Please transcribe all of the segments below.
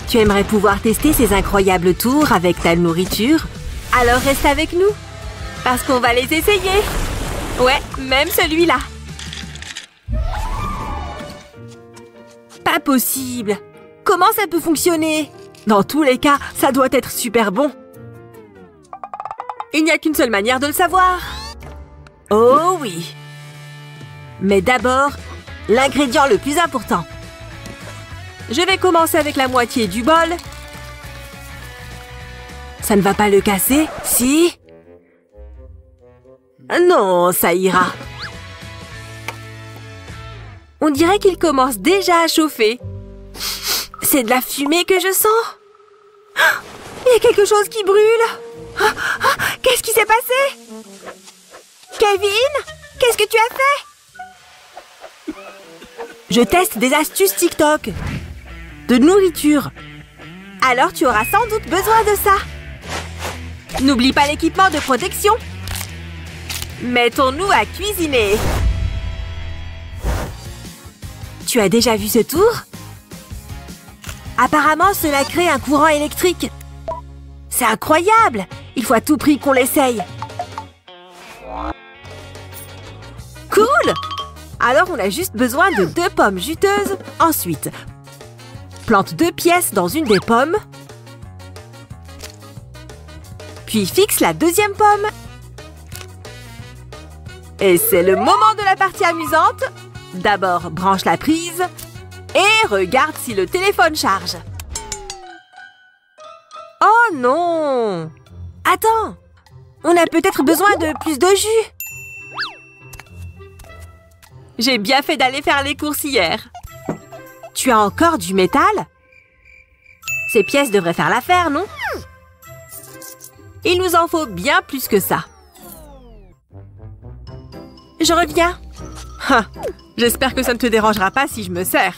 Tu aimerais pouvoir tester ces incroyables tours avec ta nourriture? Alors reste avec nous, parce qu'on va les essayer. Ouais, même celui-là. Pas possible! Comment ça peut fonctionner? Dans tous les cas, ça doit être super bon. Il n'y a qu'une seule manière de le savoir. Oh oui! Mais d'abord, l'ingrédient le plus important. Je vais commencer avec la moitié du bol. Ça ne va pas le casser, si? Non, ça ira. On dirait qu'il commence déjà à chauffer. C'est de la fumée que je sens. Il y a quelque chose qui brûle. Qu'est-ce qui s'est passé? Kevin, qu'est-ce que tu as fait? Je teste des astuces TikTok. De nourriture. Alors tu auras sans doute besoin de ça. N'oublie pas l'équipement de protection. Mettons-nous à cuisiner. Tu as déjà vu ce tour? Apparemment, cela crée un courant électrique. C'est incroyable! Il faut à tout prix qu'on l'essaye. Cool! Alors, on a juste besoin de 2 pommes juteuses. Ensuite, plante 2 pièces dans une des pommes. Puis fixe la deuxième pomme. Et c'est le moment de la partie amusante. D'abord, branche la prise et regarde si le téléphone charge. Oh non! Attends! On a peut-être besoin de plus de jus. J'ai bien fait d'aller faire les courses hier. Tu as encore du métal? Ces pièces devraient faire l'affaire, non? Il nous en faut bien plus que ça. Je reviens. J'espère que ça ne te dérangera pas si je me sers.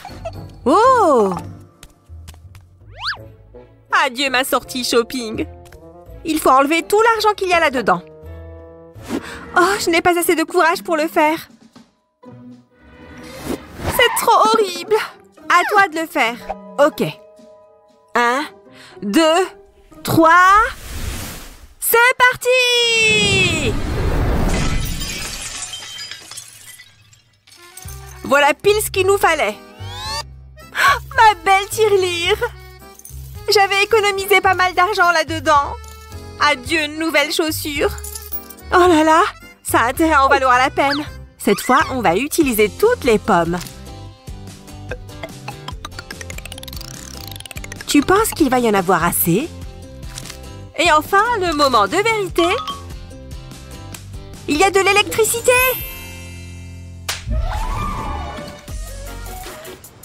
Oh! Adieu ma sortie shopping. Il faut enlever tout l'argent qu'il y a là-dedans. Oh, je n'ai pas assez de courage pour le faire. C'est trop horrible. À toi de le faire. Ok. 1, 2, 3... C'est parti! Voilà pile ce qu'il nous fallait. Ma belle tirelire! J'avais économisé pas mal d'argent là-dedans. Adieu, nouvelles chaussures. Oh là là, ça a intérêt à en valoir la peine. Cette fois, on va utiliser toutes les pommes. Tu penses qu'il va y en avoir assez? Et enfin, le moment de vérité. Il y a de l'électricité!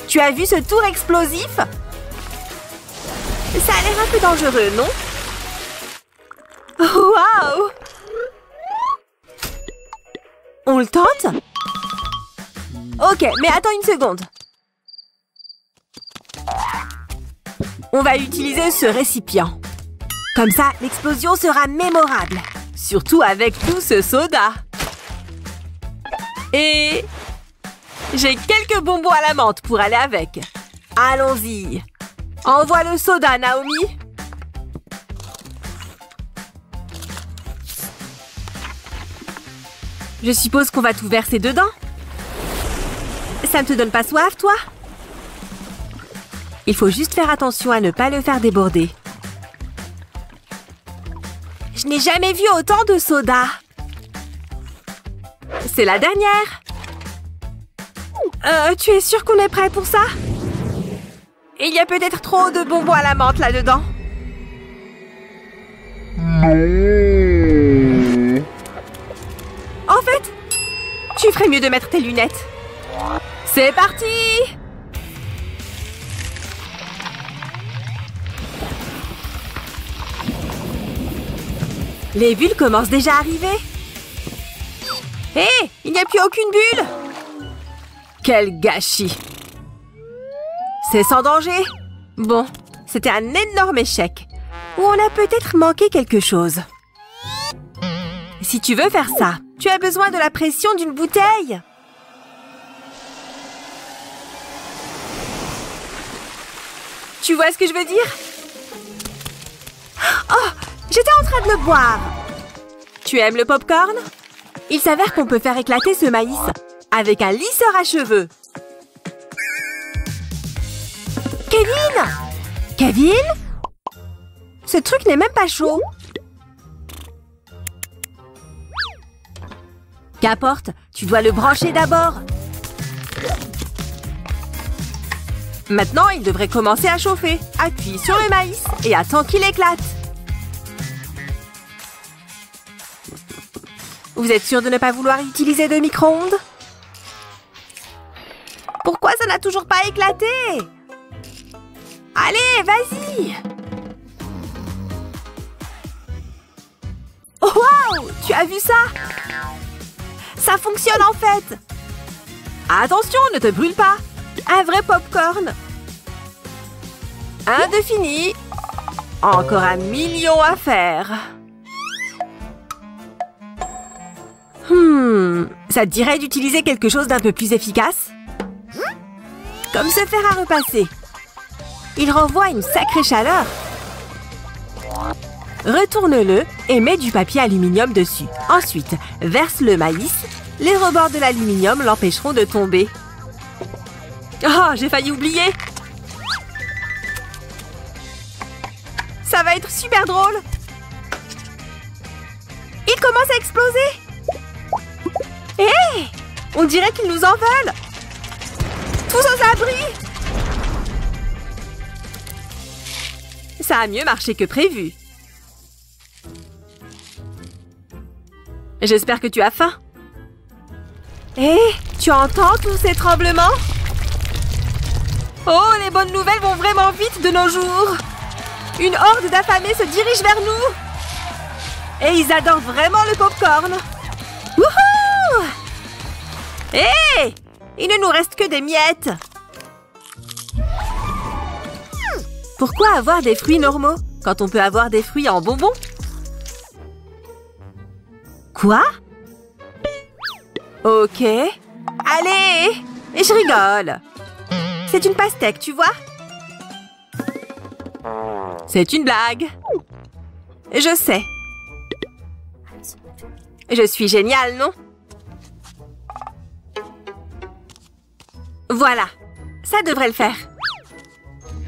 Tu as vu ce tour explosif? Ça a l'air un peu dangereux, non? Waouh! On le tente? Ok, mais attends une seconde. On va utiliser ce récipient. Comme ça, l'explosion sera mémorable. Surtout avec tout ce soda. Et... j'ai quelques bonbons à la menthe pour aller avec. Allons-y. Envoie le soda, Naomi. Je suppose qu'on va tout verser dedans. Ça ne te donne pas soif, toi? Il faut juste faire attention à ne pas le faire déborder. Je n'ai jamais vu autant de soda. C'est la dernière. Tu es sûre qu'on est prêt pour ça? Il y a peut-être trop de bonbons à la menthe là-dedans. Non. En fait, tu ferais mieux de mettre tes lunettes. C'est parti! Les bulles commencent déjà à arriver. Hé, il n'y a plus aucune bulle! Quel gâchis! C'est sans danger? Bon, c'était un énorme échec. Ou on a peut-être manqué quelque chose. Si tu veux faire ça, tu as besoin de la pression d'une bouteille. Tu vois ce que je veux dire? Oh, j'étais en train de le boire. Tu aimes le popcorn? Il s'avère qu'on peut faire éclater ce maïs avec un lisseur à cheveux. Kevin! Kevin? Ce truc n'est même pas chaud. Qu'importe, tu dois le brancher d'abord. Maintenant, il devrait commencer à chauffer. Appuie sur le maïs et attends qu'il éclate. Vous êtes sûr de ne pas vouloir utiliser de micro-ondes? Pourquoi ça n'a toujours pas éclaté? Allez, vas-y! Oh, wow! Tu as vu ça? Ça fonctionne en fait! Attention, ne te brûle pas! Un vrai popcorn! Un de fini! Encore 1 million à faire! Ça te dirait d'utiliser quelque chose d'un peu plus efficace? Comme ce fer à repasser. Il renvoie une sacrée chaleur. Retourne-le et mets du papier aluminium dessus. Ensuite, verse le maïs. Les rebords de l'aluminium l'empêcheront de tomber. Oh, j'ai failli oublier! Ça va être super drôle! Il commence à exploser! Hé! Hey! On dirait qu'ils nous en veulent! Tous aux abris! Ça a mieux marché que prévu. J'espère que tu as faim. Hé! Hey, tu entends tous ces tremblements? Oh, les bonnes nouvelles vont vraiment vite de nos jours! Une horde d'affamés se dirige vers nous! Et ils adorent vraiment le popcorn! Wouhou! Hé! Hey! Il ne nous reste que des miettes! Pourquoi avoir des fruits normaux quand on peut avoir des fruits en bonbons? Quoi? Ok. Allez! Et je rigole! C'est une pastèque, tu vois? C'est une blague. Je sais. Je suis géniale, non? Voilà. Ça devrait le faire.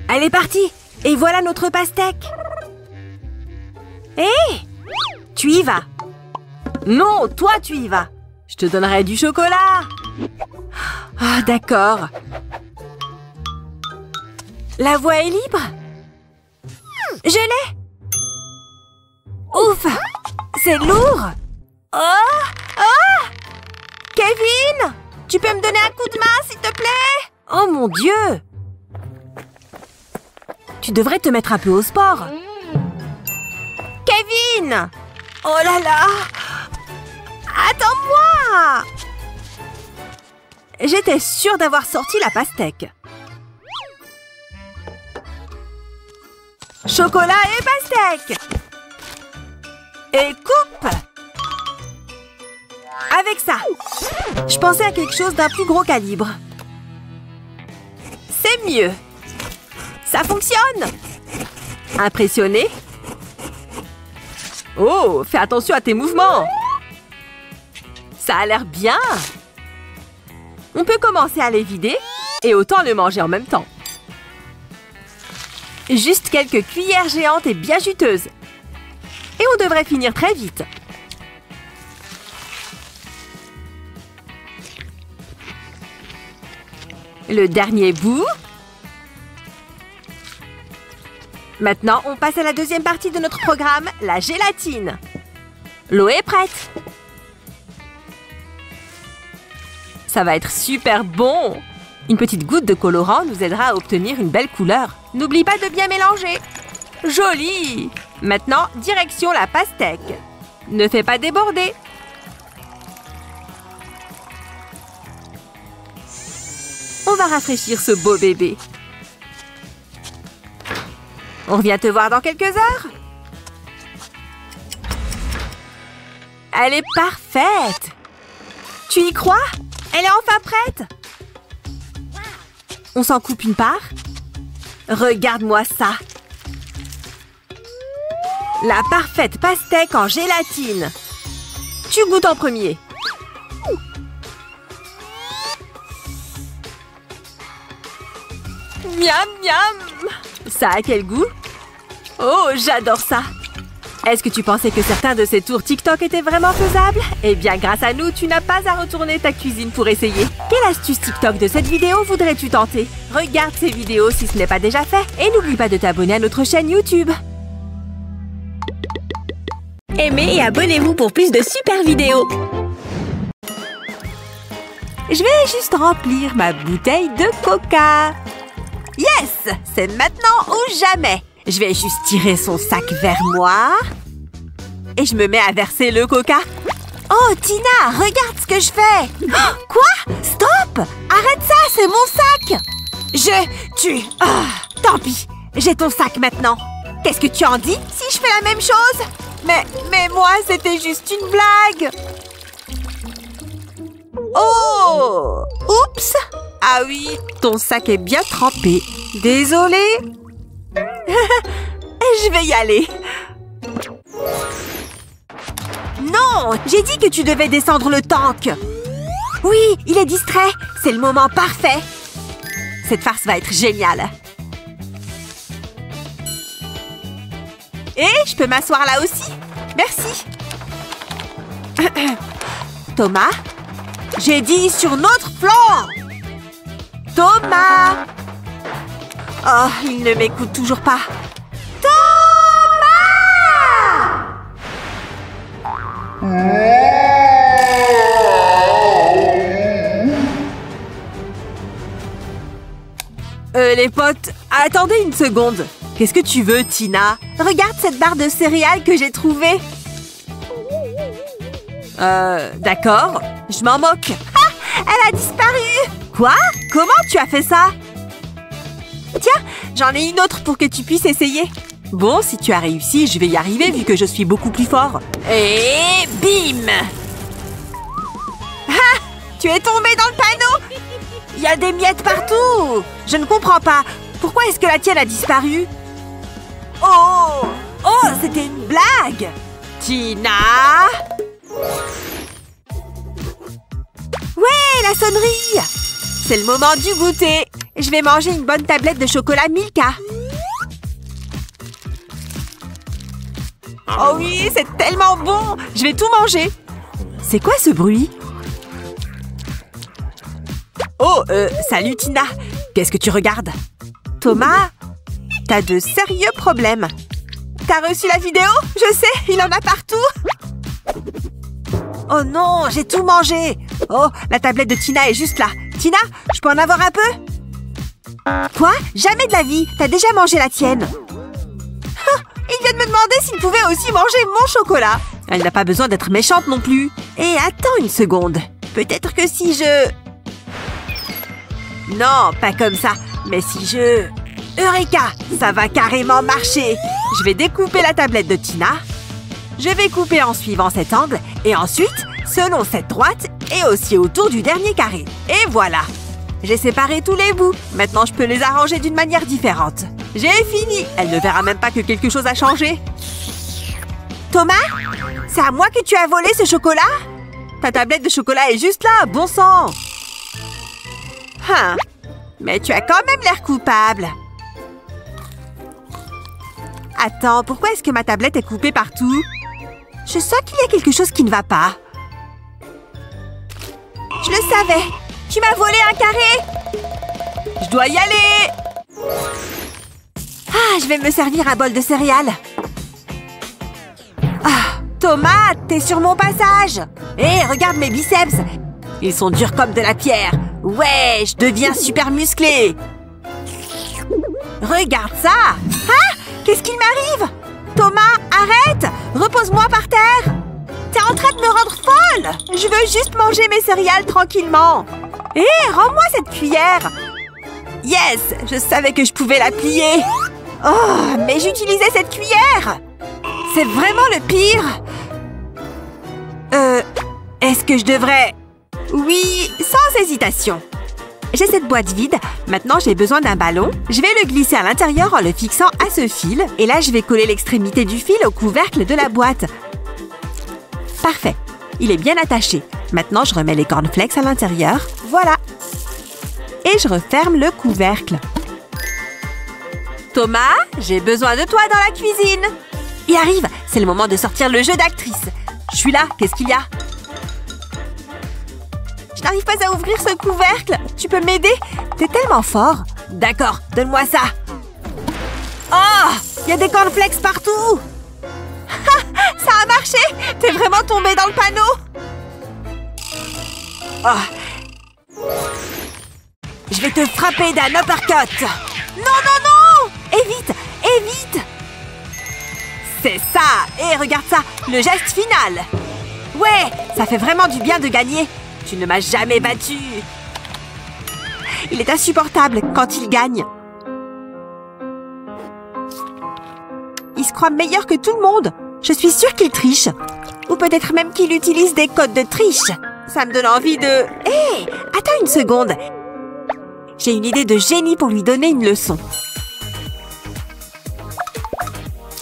Elle est partie. Et voilà notre pastèque. Hé! Hey! Tu y vas. Non, toi tu y vas. Je te donnerai du chocolat. Ah, d'accord. La voie est libre? Je l'ai! Ouf! C'est lourd! Oh! Oh! Kevin! Tu peux me donner un coup de main, s'il te plaît? Oh mon Dieu! Tu devrais te mettre un peu au sport. Kevin! Oh là là! Attends-moi! J'étais sûre d'avoir sorti la pastèque. Chocolat et pastèque! Et coupe! Avec ça! Je pensais à quelque chose d'un plus gros calibre. C'est mieux! Ça fonctionne! Impressionné? Oh, fais attention à tes mouvements! Ça a l'air bien! On peut commencer à les vider et autant le manger en même temps. Juste quelques cuillères géantes et bien juteuses. Et on devrait finir très vite. Le dernier bout. Maintenant, on passe à la deuxième partie de notre programme, la gélatine. L'eau est prête. Ça va être super bon. Une petite goutte de colorant nous aidera à obtenir une belle couleur. N'oublie pas de bien mélanger. Joli! Maintenant, direction la pastèque. Ne fais pas déborder. On va rafraîchir ce beau bébé. On revient te voir dans quelques heures. Elle est parfaite. Tu y crois? Elle est enfin prête. On s'en coupe une part. Regarde-moi ça. La parfaite pastèque en gélatine. Tu goûtes en premier. Miam, miam. Ça a quel goût? Oh, j'adore ça. Est-ce que tu pensais que certains de ces tours TikTok étaient vraiment faisables? Eh bien, grâce à nous, tu n'as pas à retourner ta cuisine pour essayer. Quelle astuce TikTok de cette vidéo voudrais-tu tenter? Regarde ces vidéos si ce n'est pas déjà fait. Et n'oublie pas de t'abonner à notre chaîne YouTube. Aimez et abonnez-vous pour plus de super vidéos. Je vais juste remplir ma bouteille de coca. Yes! C'est maintenant ou jamais. Je vais juste tirer son sac vers moi. Et je me mets à verser le coca. Oh, Tina, regarde ce que je fais. Oh, quoi? Stop! Arrête ça, c'est mon sac. Tu... tant pis, j'ai ton sac maintenant. Qu'est-ce que tu en dis si je fais la même chose? Mais moi, c'était juste une blague. Oh! Oups! Ah oui, ton sac est bien trempé. Désolée. Je vais y aller. Non! J'ai dit que tu devais descendre le tank. Oui, il est distrait. C'est le moment parfait. Cette farce va être géniale. Et je peux m'asseoir là aussi? Merci. Thomas? J'ai dit sur notre flanc! Thomas! Oh, il ne m'écoute toujours pas. Thomas! Les potes, attendez une seconde. Qu'est-ce que tu veux, Tina? Regarde cette barre de céréales que j'ai trouvée. D'accord. Je m'en moque. Ah! Elle a disparu! Quoi? Comment tu as fait ça? Tiens, j'en ai une autre pour que tu puisses essayer. Bon, si tu as réussi, je vais y arriver vu que je suis beaucoup plus fort. Et bim! Ah! Tu es tombé dans le panneau! Il y a des miettes partout! Je ne comprends pas. Pourquoi est-ce que la tienne a disparu? Oh! Oh, c'était une blague! Tina! Ouais, la sonnerie! C'est le moment du goûter. Je vais manger une bonne tablette de chocolat Milka. Oh oui, c'est tellement bon! Je vais tout manger. C'est quoi ce bruit? Oh, salut Tina. Qu'est-ce que tu regardes? Thomas, t'as de sérieux problèmes. T'as reçu la vidéo? Je sais, il en a partout. Oh non, j'ai tout mangé. Oh, la tablette de Tina est juste là. Tina, je peux en avoir un peu? Quoi? Jamais de la vie. T'as déjà mangé la tienne. Oh, il vient de me demander s'il pouvait aussi manger mon chocolat. Elle n'a pas besoin d'être méchante non plus. Et attends une seconde. Peut-être que si je... Non, pas comme ça. Mais si je... Eureka! Ça va carrément marcher. Je vais découper la tablette de Tina. Je vais couper en suivant cet angle. Et ensuite, selon cette droite et aussi autour du dernier carré. Et voilà! J'ai séparé tous les bouts. Maintenant, je peux les arranger d'une manière différente. J'ai fini! Elle ne verra même pas que quelque chose a changé. Thomas? C'est à moi que tu as volé ce chocolat? Ta tablette de chocolat est juste là, bon sang! Hein? Mais tu as quand même l'air coupable. Attends, pourquoi est-ce que ma tablette est coupée partout? Je sens qu'il y a quelque chose qui ne va pas. Je le savais! Tu m'as volé un carré! Je dois y aller! Ah, je vais me servir un bol de céréales. Ah, Thomas, t'es sur mon passage! Hé, regarde mes biceps! Ils sont durs comme de la pierre. Ouais, je deviens super musclé. Regarde ça! Ah! Qu'est-ce qu'il m'arrive? Thomas, arrête! Repose-moi par terre! T'es en train de me rendre folle! Je veux juste manger mes céréales tranquillement. Hé, rends-moi cette cuillère! Yes! Je savais que je pouvais la plier. Oh, mais j'utilisais cette cuillère! C'est vraiment le pire! Est-ce que je devrais... Oui, sans hésitation. j'ai cette boîte vide. Maintenant, j'ai besoin d'un ballon. Je vais le glisser à l'intérieur en le fixant à ce fil. Et là, je vais coller l'extrémité du fil au couvercle de la boîte. Parfait. Il est bien attaché. Maintenant, je remets les cornflakes à l'intérieur. Voilà. Et je referme le couvercle. Thomas, j'ai besoin de toi dans la cuisine. Il arrive. C'est le moment de sortir le jeu d'actrice. Je suis là. Qu'est-ce qu'il y a? Je n'arrive pas à ouvrir ce couvercle. Tu peux m'aider? T'es tellement fort. D'accord, donne-moi ça. Oh, il y a des cornflakes partout. Ça a marché. T'es vraiment tombé dans le panneau. Oh. Je vais te frapper d'un uppercut. Non, non, non. Évite, évite. C'est ça. Et regarde ça, le geste final. Ouais, ça fait vraiment du bien de gagner. Tu ne m'as jamais battu. Il est insupportable quand il gagne. Il se croit meilleur que tout le monde. Je suis sûre qu'il triche. Ou peut-être même qu'il utilise des codes de triche. Ça me donne envie de... Hé, attends une seconde. J'ai une idée de génie pour lui donner une leçon.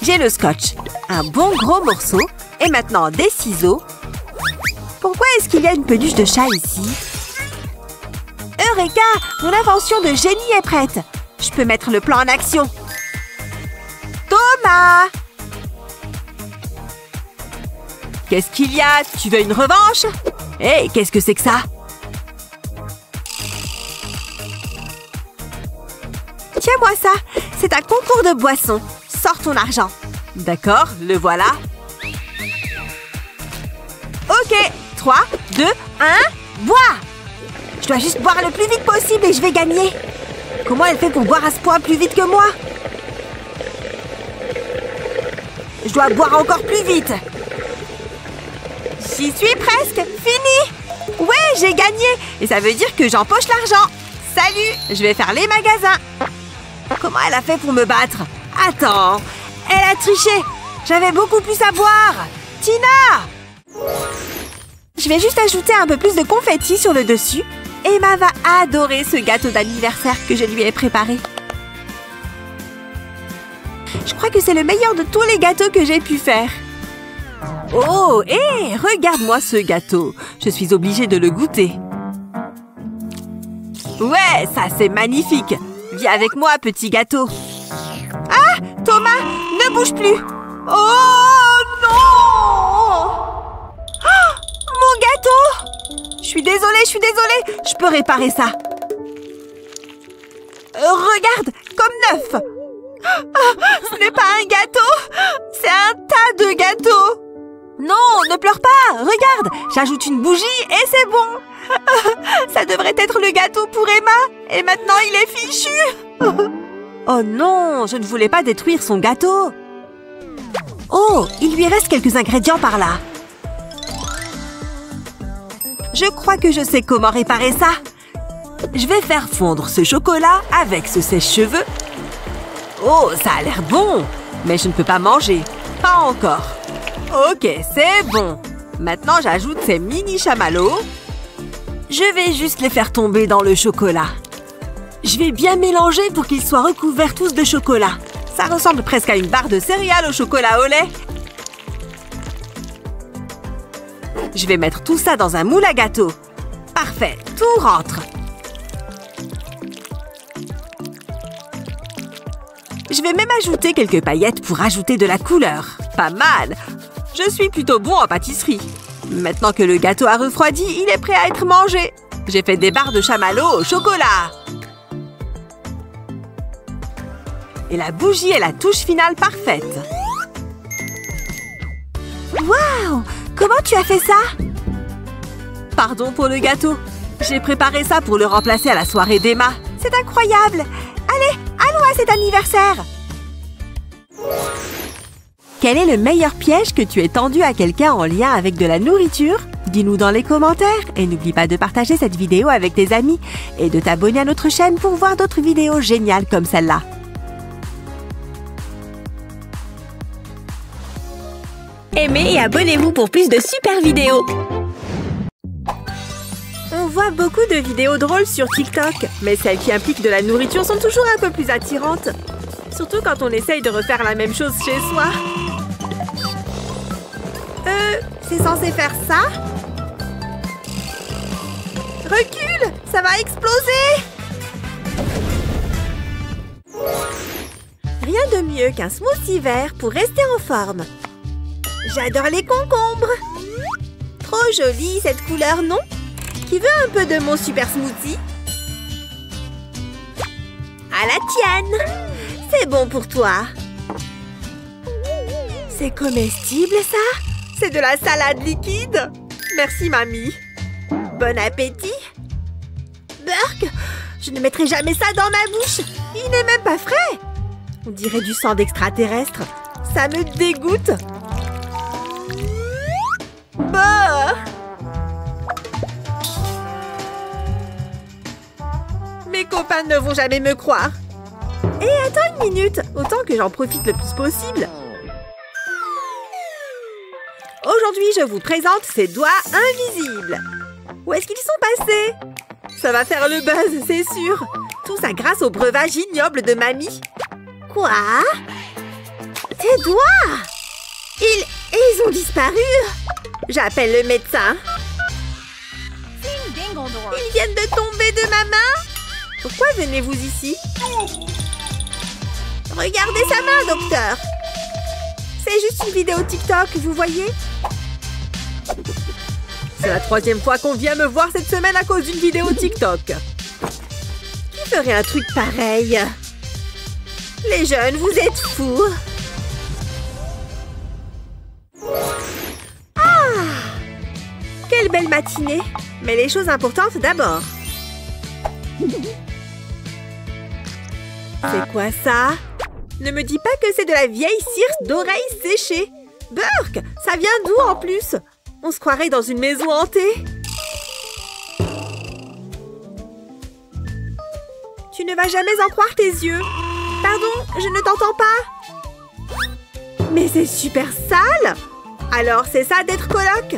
J'ai le scotch, un bon gros morceau, et maintenant des ciseaux. Pourquoi est-ce qu'il y a une peluche de chat ici? Eureka! Mon invention de génie est prête. Je peux mettre le plan en action. Thomas! Qu'est-ce qu'il y a? Tu veux une revanche? Hé, qu'est-ce que c'est que ça? Tiens-moi ça. C'est un concours de boissons. Sors ton argent. D'accord, le voilà. Ok, 3, 2, 1, bois! Je dois juste boire le plus vite possible et je vais gagner. Comment elle fait pour boire à ce point plus vite que moi? Je dois boire encore plus vite. J'y suis presque. Fini. Ouais, j'ai gagné. Et ça veut dire que j'empoche l'argent. Salut, je vais faire les magasins. Comment elle a fait pour me battre? Attends, elle a triché. J'avais beaucoup plus à boire. Tina! Je vais juste ajouter un peu plus de confetti sur le dessus. Emma va adorer ce gâteau d'anniversaire que je lui ai préparé. Je crois que c'est le meilleur de tous les gâteaux que j'ai pu faire. Oh, hé, regarde-moi ce gâteau. Je suis obligée de le goûter. Ouais, ça c'est magnifique. Viens avec moi, petit gâteau. Ah, Thomas, ne bouge plus. Oh non! Oh, mon gâteau! Je suis désolée. Je peux réparer ça. Regarde, comme neuf. Ce n'est pas un gâteau, c'est un tas de gâteaux. Non, ne pleure pas, regarde, j'ajoute une bougie et c'est bon. Ça devrait être le gâteau pour Emma, et maintenant il est fichu. Oh non, je ne voulais pas détruire son gâteau. Oh, il lui reste quelques ingrédients par là. Je crois que je sais comment réparer ça. Je vais faire fondre ce chocolat avec ce sèche-cheveux. Oh, ça a l'air bon, mais je ne peux pas manger. Pas encore. Ok, c'est bon. Maintenant, j'ajoute ces mini chamallows. Je vais juste les faire tomber dans le chocolat. Je vais bien mélanger pour qu'ils soient recouverts tous de chocolat. Ça ressemble presque à une barre de céréales au chocolat au lait. Je vais mettre tout ça dans un moule à gâteau. Parfait, tout rentre. Je vais même ajouter quelques paillettes pour ajouter de la couleur. Pas mal. Je suis plutôt bon en pâtisserie. Maintenant que le gâteau a refroidi, il est prêt à être mangé. J'ai fait des barres de chamallows au chocolat. Et la bougie est la touche finale parfaite. Waouh! Comment tu as fait ça? Pardon pour le gâteau. J'ai préparé ça pour le remplacer à la soirée d'Emma. C'est incroyable! Allez, allons à cet anniversaire! Quel est le meilleur piège que tu aies tendu à quelqu'un en lien avec de la nourriture? Dis-nous dans les commentaires et n'oublie pas de partager cette vidéo avec tes amis et de t'abonner à notre chaîne pour voir d'autres vidéos géniales comme celle-là. Aimez et abonnez-vous pour plus de super vidéos! On vois beaucoup de vidéos drôles sur TikTok, mais celles qui impliquent de la nourriture sont toujours un peu plus attirantes. Surtout quand on essaye de refaire la même chose chez soi. C'est censé faire ça? Recule! Ça va exploser! Rien de mieux qu'un smoothie vert pour rester en forme. J'adore les concombres! Trop jolie cette couleur, non? Qui veut un peu de mon super smoothie? À la tienne! C'est bon pour toi! C'est comestible, ça? C'est de la salade liquide? Merci, mamie! Bon appétit! Burk! Je ne mettrai jamais ça dans ma bouche! Il n'est même pas frais! On dirait du sang d'extraterrestre. Ça me dégoûte! Bah! Mes copains ne vont jamais me croire. Et attends une minute, autant que j'en profite le plus possible. Aujourd'hui, je vous présente ces doigts invisibles. Où est-ce qu'ils sont passés? Ça va faire le buzz, c'est sûr. Tout ça grâce au breuvage ignoble de mamie. Quoi? Tes doigts? Ils ont disparu? J'appelle le médecin. Ils viennent de tomber de ma main? Pourquoi venez-vous ici? Regardez sa main, docteur. C'est juste une vidéo TikTok, vous voyez? C'est la 3e fois qu'on vient me voir cette semaine à cause d'une vidéo TikTok. Qui ferait un truc pareil? Les jeunes, vous êtes fous. Ah! Quelle belle matinée. Mais les choses importantes d'abord. C'est quoi ça? Ne me dis pas que c'est de la vieille cire d'oreilles séchée. Burk, ça vient d'où en plus? On se croirait dans une maison hantée. Tu ne vas jamais en croire tes yeux. Pardon, je ne t'entends pas. Mais c'est super sale. Alors c'est ça d'être coloc?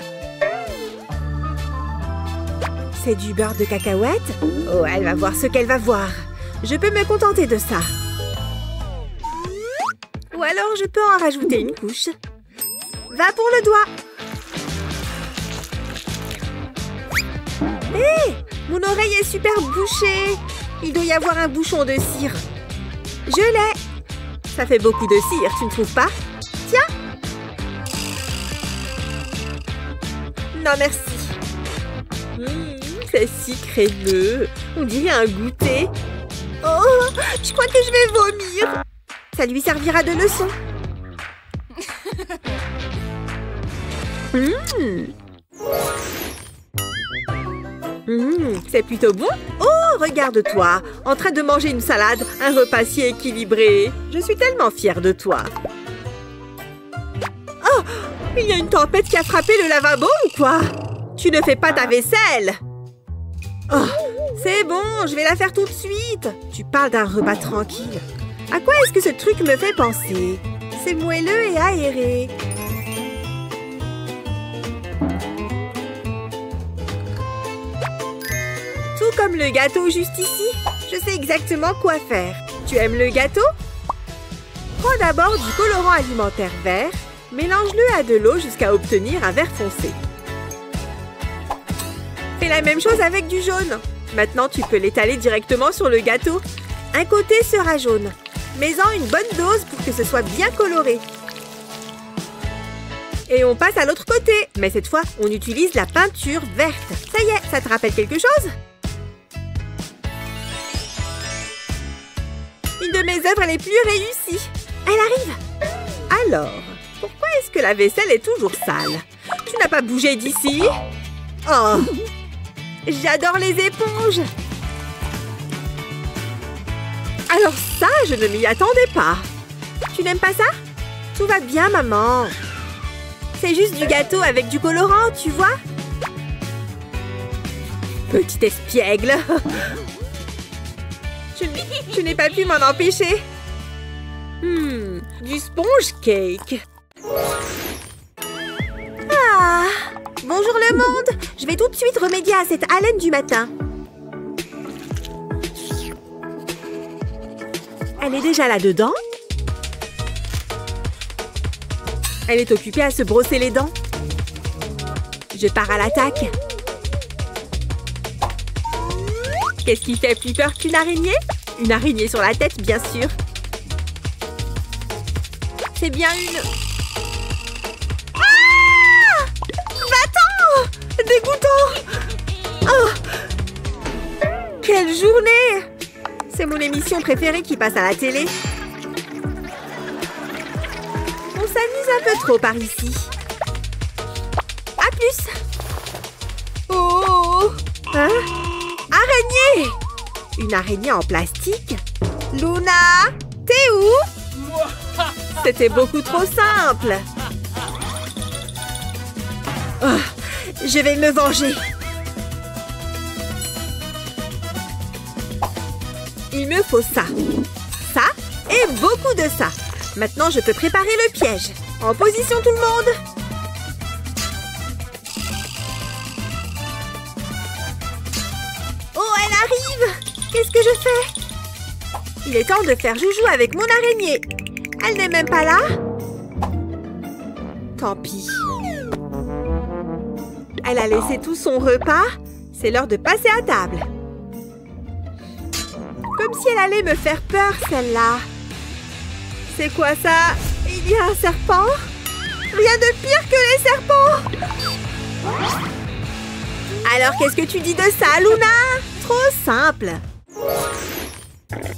C'est du beurre de cacahuète? Oh, elle va voir ce qu'elle va voir. Je peux me contenter de ça. Ou alors je peux en rajouter une couche. Va pour le doigt. Hé! Mon oreille est super bouchée. Il doit y avoir un bouchon de cire. Je l'ai. Ça fait beaucoup de cire, tu ne trouves pas? Tiens. Non, merci. C'est si crémeux. On dirait un goûter. Oh, je crois que je vais vomir. Ça lui servira de leçon. C'est plutôt bon. Oh, regarde-toi, en train de manger une salade, un repas si équilibré. Je suis tellement fière de toi. Oh, il y a une tempête qui a frappé le lavabo ou quoi? Tu ne fais pas ta vaisselle. Oh, c'est bon, je vais la faire tout de suite. Tu parles d'un repas tranquille. À quoi est-ce que ce truc me fait penser? C'est moelleux et aéré. Tout comme le gâteau juste ici. Je sais exactement quoi faire. Tu aimes le gâteau? Prends d'abord du colorant alimentaire vert. Mélange-le à de l'eau jusqu'à obtenir un vert foncé. Fais la même chose avec du jaune. Maintenant, tu peux l'étaler directement sur le gâteau. Un côté sera jaune. Mets-en une bonne dose pour que ce soit bien coloré. Et on passe à l'autre côté. Mais cette fois, on utilise la peinture verte. Ça y est, ça te rappelle quelque chose? Une de mes œuvres les plus réussies. Elle arrive. Alors, pourquoi est-ce que la vaisselle est toujours sale? Tu n'as pas bougé d'ici? Oh! J'adore les éponges! Alors ça, je ne m'y attendais pas. Tu n'aimes pas ça? Tout va bien, maman. C'est juste du gâteau avec du colorant, tu vois? Petit espiègle. Je n'ai pas pu m'en empêcher. Du sponge cake. Ah! Bon Bonjour le monde! Je vais tout de suite remédier à cette haleine du matin. Elle est déjà là-dedans. Elle est occupée à se brosser les dents. Je pars à l'attaque. Qu'est-ce qui fait plus peur qu'une araignée? Une araignée sur la tête, bien sûr. C'est bien une... Ah! Va-t'en! Dégoûtant! Oh! Quelle journée! C'est mon émission préférée qui passe à la télé. On s'amuse un peu trop par ici. À plus! Oh! Hein? Araignée! Une araignée en plastique? Luna! T'es où? C'était beaucoup trop simple. Oh, je vais me venger. Il me faut ça. Ça et beaucoup de ça. Maintenant, je peux préparer le piège. En position tout le monde. Oh, elle arrive! Qu'est-ce que je fais? Il est temps de faire joujou avec mon araignée. Elle n'est même pas là? Tant pis. Elle a laissé tout son repas. C'est l'heure de passer à table. Comme si elle allait me faire peur, celle-là. C'est quoi ça? Il y a un serpent? Rien de pire que les serpents! Alors, qu'est-ce que tu dis de ça, Luna? Trop simple.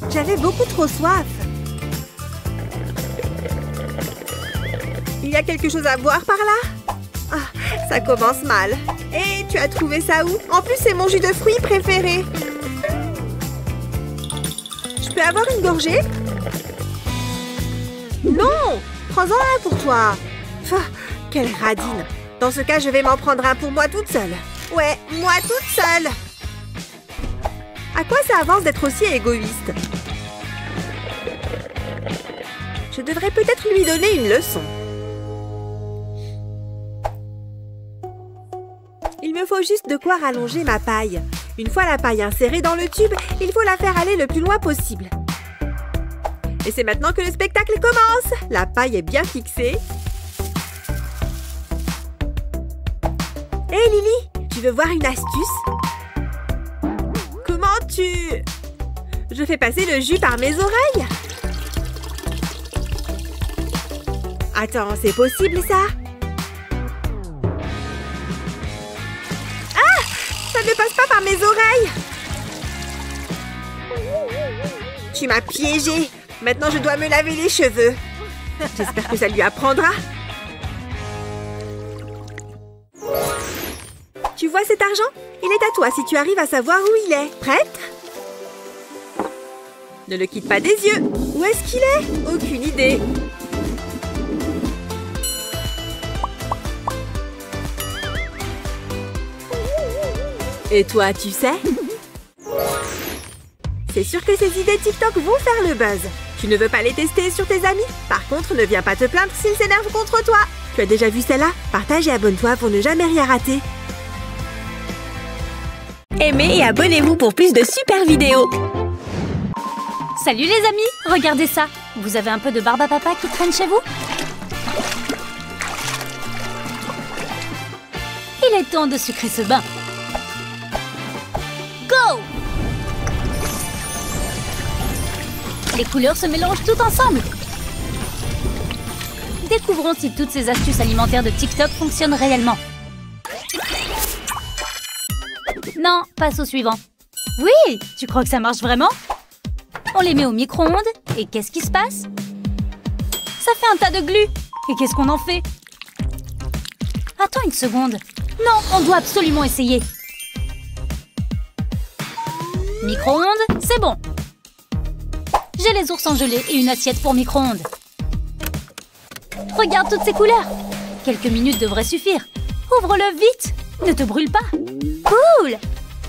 J'avais beaucoup trop soif. Il y a quelque chose à boire par là? Ah, ça commence mal. Et tu as trouvé ça où? En plus, c'est mon jus de fruits préféré. Je peux avoir une gorgée? Non! Prends-en un pour toi. Ah, quelle radine. Dans ce cas, je vais m'en prendre un pour moi toute seule. Ouais, moi toute seule. À quoi ça avance d'être aussi égoïste? Je devrais peut-être lui donner une leçon. Il me faut juste de quoi rallonger ma paille. Une fois la paille insérée dans le tube, il faut la faire aller le plus loin possible. Et c'est maintenant que le spectacle commence. La paille est bien fixée. Hé Lily, tu veux voir une astuce? Comment tu... Je fais passer le jus par mes oreilles? Attends, c'est possible ça? Ah! Ça ne passe pas par mes oreilles! Tu m'as piégée! Maintenant, je dois me laver les cheveux. J'espère que ça lui apprendra. Tu vois cet argent? Il est à toi si tu arrives à savoir où il est. Prête? Ne le quitte pas des yeux. Où est-ce qu'il est? Aucune idée. Et toi, tu sais? C'est sûr que ces idées TikTok vont faire le buzz. Tu ne veux pas les tester sur tes amis? Par contre, ne viens pas te plaindre s'ils s'énervent contre toi. Tu as déjà vu celle-là? Partage et abonne-toi pour ne jamais rien rater. Aimez et abonnez-vous pour plus de super vidéos. Salut les amis, regardez ça. Vous avez un peu de barbe à papa qui traîne chez vous? Il est temps de sucrer ce bain. Go! Les couleurs se mélangent toutes ensemble. Découvrons si toutes ces astuces alimentaires de TikTok fonctionnent réellement. Non, passe au suivant. Oui, tu crois que ça marche vraiment? On les met au micro-ondes et qu'est-ce qui se passe? Ça fait un tas de glu. Et qu'est-ce qu'on en fait? Attends une seconde. Non, on doit absolument essayer. Micro-ondes, c'est bon. J'ai les ours en gelée et une assiette pour micro-ondes. Regarde toutes ces couleurs. Quelques minutes devraient suffire. Ouvre-le vite. Ne te brûle pas. Cool.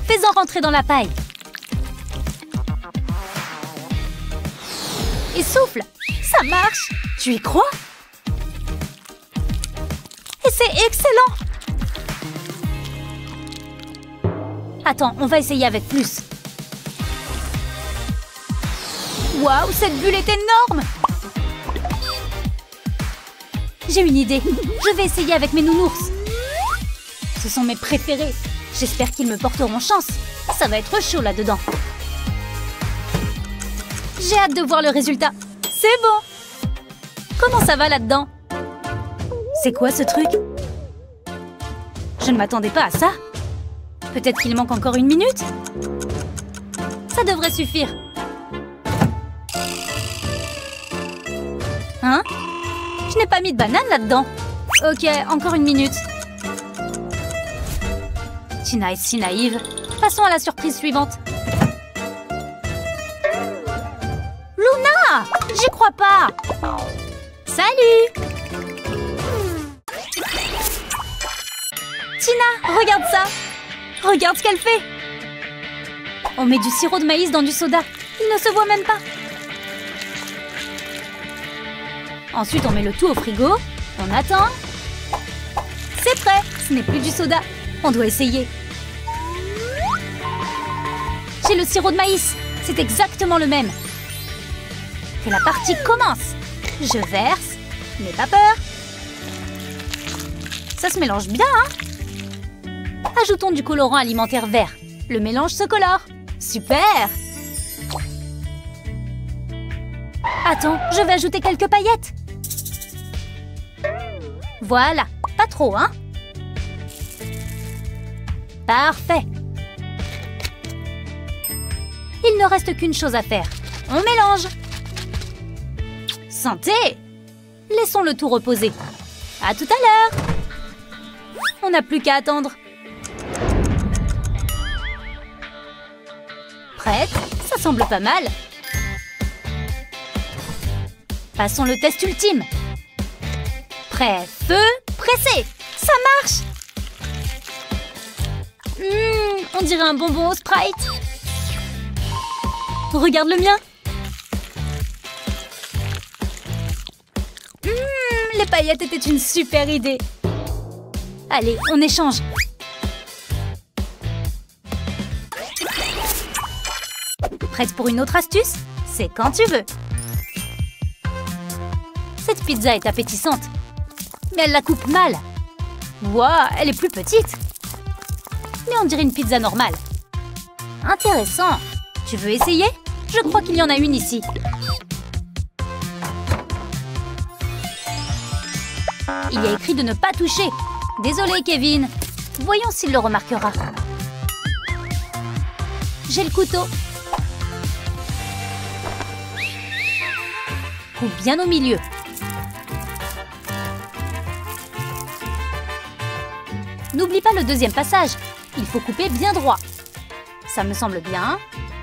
Fais-en rentrer dans la paille. Et souffle. Ça marche. Tu y crois? Et c'est excellent. Attends, on va essayer avec plus. Waouh, cette bulle est énorme! J'ai une idée. Je vais essayer avec mes nounours. Ce sont mes préférés. J'espère qu'ils me porteront chance. Ça va être chaud là-dedans. J'ai hâte de voir le résultat. C'est bon! Comment ça va là-dedans? C'est quoi ce truc? Je ne m'attendais pas à ça. Peut-être qu'il manque encore 1 minute? Ça devrait suffire. Hein? Je n'ai pas mis de banane là-dedans. Ok, encore 1 minute. Tina est si naïve. Passons à la surprise suivante. Luna! J'y crois pas! Salut! Tina, regarde ça! Regarde ce qu'elle fait! On met du sirop de maïs dans du soda. Il ne se voit même pas. Ensuite, on met le tout au frigo. On attend. C'est prêt! Ce n'est plus du soda. On doit essayer. J'ai le sirop de maïs. C'est exactement le même. Que la partie commence. Je verse. N'aie pas peur. Ça se mélange bien, hein? Ajoutons du colorant alimentaire vert. Le mélange se colore. Super! Attends, je vais ajouter quelques paillettes. Voilà, pas trop, hein? Parfait. Il ne reste qu'une chose à faire. On mélange. Santé! Laissons le tout reposer. À tout à l'heure! On n'a plus qu'à attendre. Prête? Ça semble pas mal. Passons le test ultime. Prêt, feu, pressé. Ça marche! On dirait un bonbon au Sprite. Regarde le mien. Les paillettes étaient une super idée. Allez, on échange. Prête pour une autre astuce? C'est quand tu veux. Cette pizza est appétissante. Mais elle la coupe mal. Waouh, elle est plus petite. Mais on dirait une pizza normale. Intéressant. Tu veux essayer? Je crois qu'il y en a une ici. Il y a écrit de ne pas toucher. Désolé, Kevin. Voyons s'il le remarquera. J'ai le couteau. Coupe bien au milieu. N'oublie pas le deuxième passage. Il faut couper bien droit. Ça me semble bien.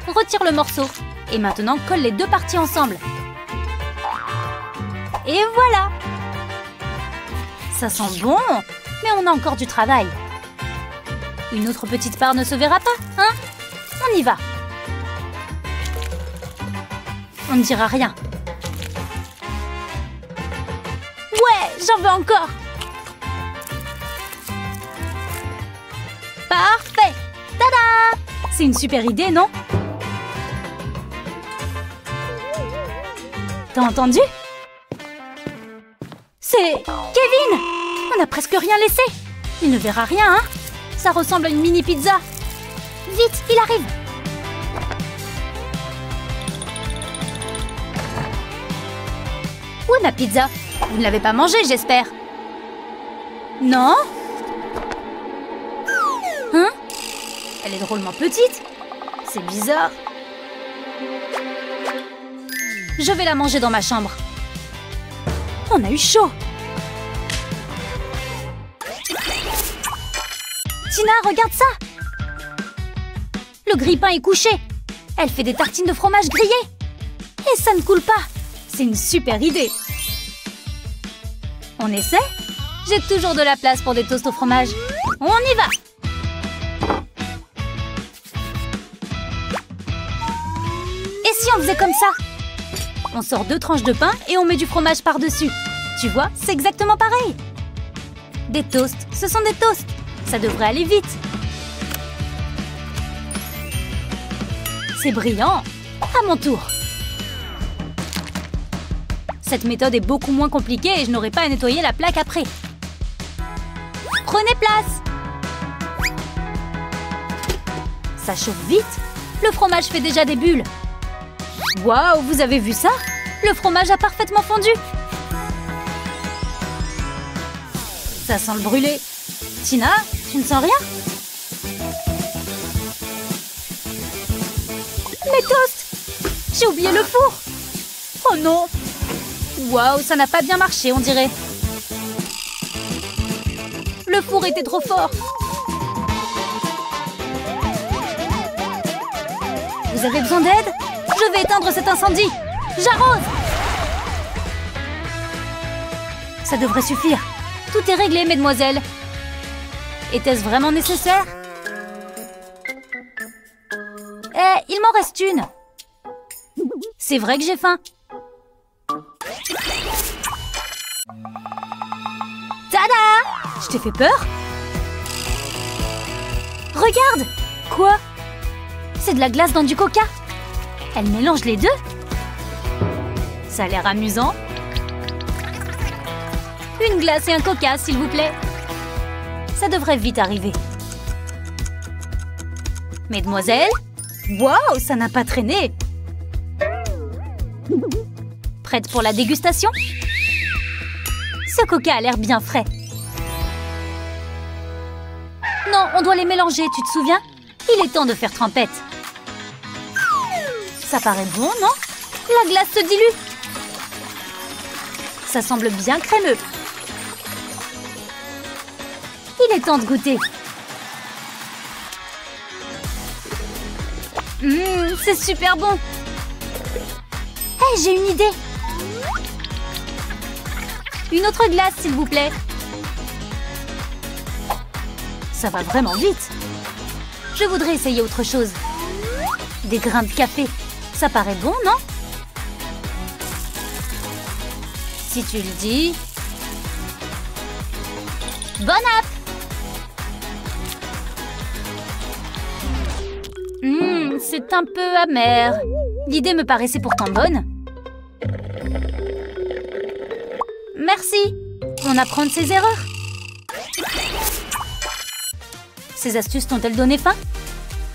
Retire le morceau. Et maintenant, colle les deux parties ensemble. Et voilà! Ça sent bon, mais on a encore du travail. Une autre petite part ne se verra pas, hein? On y va. On ne dira rien. Ouais, j'en veux encore. Parfait! Tada! C'est une super idée, non? T'as entendu? C'est Kevin! On n'a presque rien laissé. Il ne verra rien, hein? Ça ressemble à une mini pizza. Vite, il arrive! Où est ma pizza? Vous ne l'avez pas mangée, j'espère. Non? Hein? Elle est drôlement petite. C'est bizarre. Je vais la manger dans ma chambre. On a eu chaud. Tina, regarde ça. Le grille-pain est couché. Elle fait des tartines de fromage grillé. Et ça ne coule pas. C'est une super idée. On essaie? J'ai toujours de la place pour des toasts au fromage. On y va. Et si on faisait comme ça? On sort 2 tranches de pain et on met du fromage par-dessus. Tu vois, c'est exactement pareil. Des toasts, ce sont des toasts. Ça devrait aller vite. C'est brillant. À mon tour. Cette méthode est beaucoup moins compliquée et je n'aurai pas à nettoyer la plaque après. Prenez place. Ça chauffe vite. Le fromage fait déjà des bulles. Waouh, vous avez vu ça? Le fromage a parfaitement fondu. Ça sent le brûlé. Tina, tu ne sens rien? Mes toasts! J'ai oublié le four! Oh non! Waouh, ça n'a pas bien marché, on dirait. Le four était trop fort. Vous avez besoin d'aide? Je vais éteindre cet incendie. J'arrose! Ça devrait suffire. Tout est réglé, mesdemoiselles. Était-ce vraiment nécessaire? Il m'en reste une. C'est vrai que j'ai faim. Tada! Je t'ai fait peur? Regarde! Quoi? C'est de la glace dans du coca. Elle mélange les deux? Ça a l'air amusant. Une glace et un coca, s'il vous plaît. Ça devrait vite arriver. Mesdemoiselles? Waouh, ça n'a pas traîné. Prête pour la dégustation? Ce coca a l'air bien frais. Non, on doit les mélanger, tu te souviens? Il est temps de faire trempette. Ça paraît bon, non? La glace se dilue. Ça semble bien crémeux. Il est temps de goûter. C'est super bon. Hey, j'ai une idée. Une autre glace, s'il vous plaît. Ça va vraiment vite. Je voudrais essayer autre chose. Des grains de café. Ça paraît bon, non? Si tu le dis. Bon app! C'est un peu amer. L'idée me paraissait pourtant bonne. Merci. On apprend de ses erreurs. Ces astuces t'ont-elles donné faim?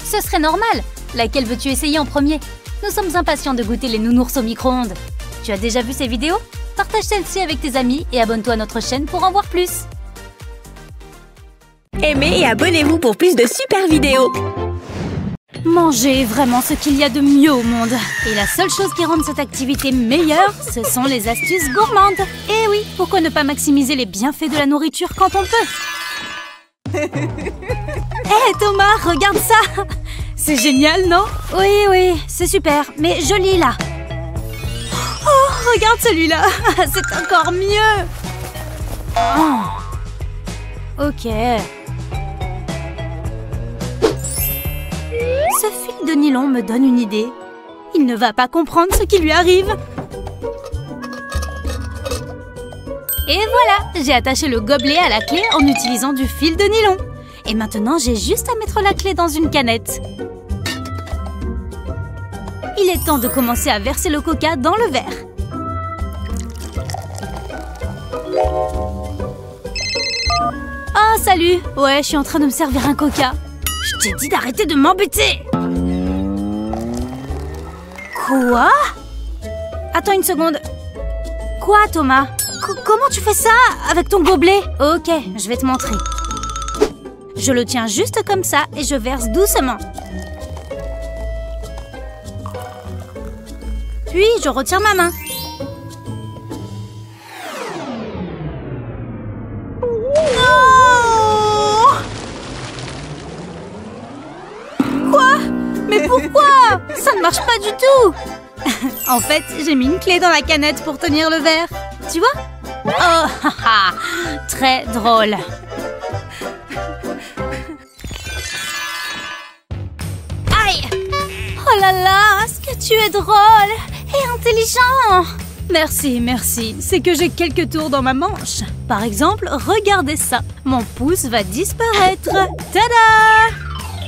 Ce serait normal. Laquelle veux-tu essayer en premier? Nous sommes impatients de goûter les nounours au micro-ondes. Tu as déjà vu ces vidéos? Partage celle-ci avec tes amis et abonne-toi à notre chaîne pour en voir plus. Aimez et abonnez-vous pour plus de super vidéos. Manger est vraiment ce qu'il y a de mieux au monde. Et la seule chose qui rend cette activité meilleure, ce sont les astuces gourmandes. Et oui, pourquoi ne pas maximiser les bienfaits de la nourriture quand on peut? Hé Thomas, regarde ça! C'est génial, non? Oui, c'est super, mais je lis là. Oh, regarde celui-là! C'est encore mieux! Oh. Ok. Ce fil de nylon me donne une idée. Il ne va pas comprendre ce qui lui arrive. Et voilà, j'ai attaché le gobelet à la clé en utilisant du fil de nylon. Et maintenant, j'ai juste à mettre la clé dans une canette. Il est temps de commencer à verser le coca dans le verre. Oh, salut! Ouais, je suis en train de me servir un coca. Je t'ai dit d'arrêter de m'embêter! Quoi? Attends une seconde. Quoi, Thomas? Comment tu fais ça avec ton gobelet? Ok, je vais te montrer. Je le tiens juste comme ça et je verse doucement. Puis, je retire ma main. Mais pourquoi? Ça ne marche pas du tout. En fait, j'ai mis une clé dans la canette pour tenir le verre. Tu vois? Oh, haha, très drôle. Aïe! Oh là là, est-ce que tu es drôle et intelligent? Merci. C'est que j'ai quelques tours dans ma manche. Par exemple, regardez ça. Mon pouce va disparaître. Tada!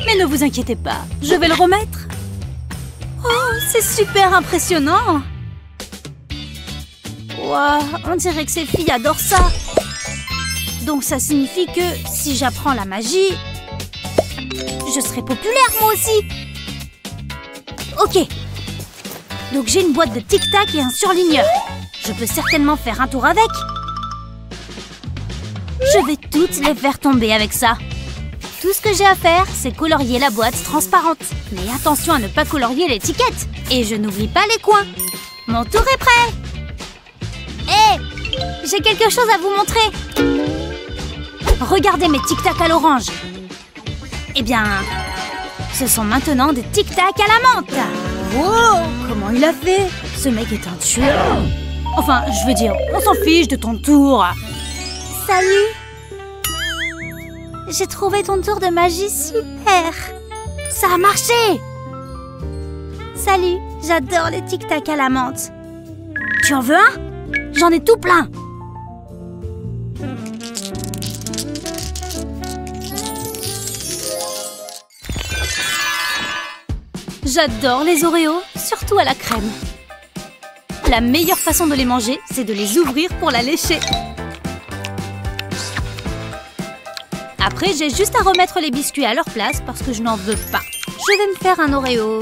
Mais ne vous inquiétez pas, je vais le remettre. Oh, c'est super impressionnant. Wow, on dirait que ces filles adorent ça. Donc ça signifie que si j'apprends la magie, je serai populaire moi aussi. Ok. Donc j'ai une boîte de tic-tac et un surligneur. Je peux certainement faire un tour avec. Je vais toutes les faire tomber avec ça. Tout ce que j'ai à faire, c'est colorier la boîte transparente. Mais attention à ne pas colorier l'étiquette. Et je n'oublie pas les coins. Mon tour est prêt. Hé, j'ai quelque chose à vous montrer. Regardez mes tic-tac à l'orange. Eh bien, ce sont maintenant des tic-tac à la menthe. Wow, comment il a fait? Ce mec est un tueur. Enfin, je veux dire, on s'en fiche de ton tour. Salut. J'ai trouvé ton tour de magie super. Ça a marché. Salut, j'adore les tic-tac à la menthe. Tu en veux un? J'en ai tout plein. J'adore les Oreos, surtout à la crème. La meilleure façon de les manger, c'est de les ouvrir pour la lécher. Après, j'ai juste à remettre les biscuits à leur place parce que je n'en veux pas. Je vais me faire un Oreo.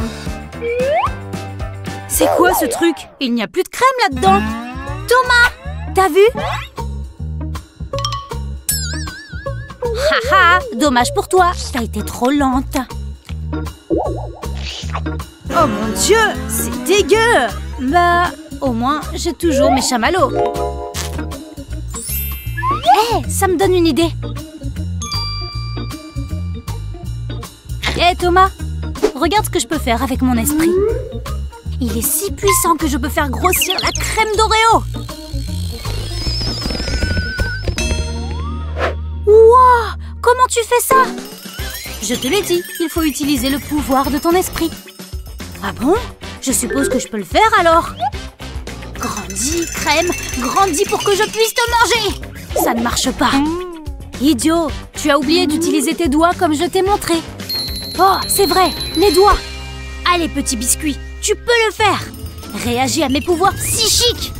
C'est quoi ce truc? Il n'y a plus de crème là-dedans. Thomas, t'as vu? Haha, dommage pour toi, t'as été trop lente. Oh mon Dieu, c'est dégueu. Bah, au moins, j'ai toujours mes chamallows. Hé, ça me donne une idée. Hé Thomas, regarde ce que je peux faire avec mon esprit. Il est si puissant que je peux faire grossir la crème d'Oreo. Wow, comment tu fais ça? Je te l'ai dit, il faut utiliser le pouvoir de ton esprit. Ah bon? Je suppose que je peux le faire alors. Grandis, crème, grandis pour que je puisse te manger. Ça ne marche pas. Idiot, tu as oublié d'utiliser tes doigts comme je t'ai montré. Oh, c'est vrai, les doigts. Allez, petit biscuit, tu peux le faire. Réagis à mes pouvoirs psychiques.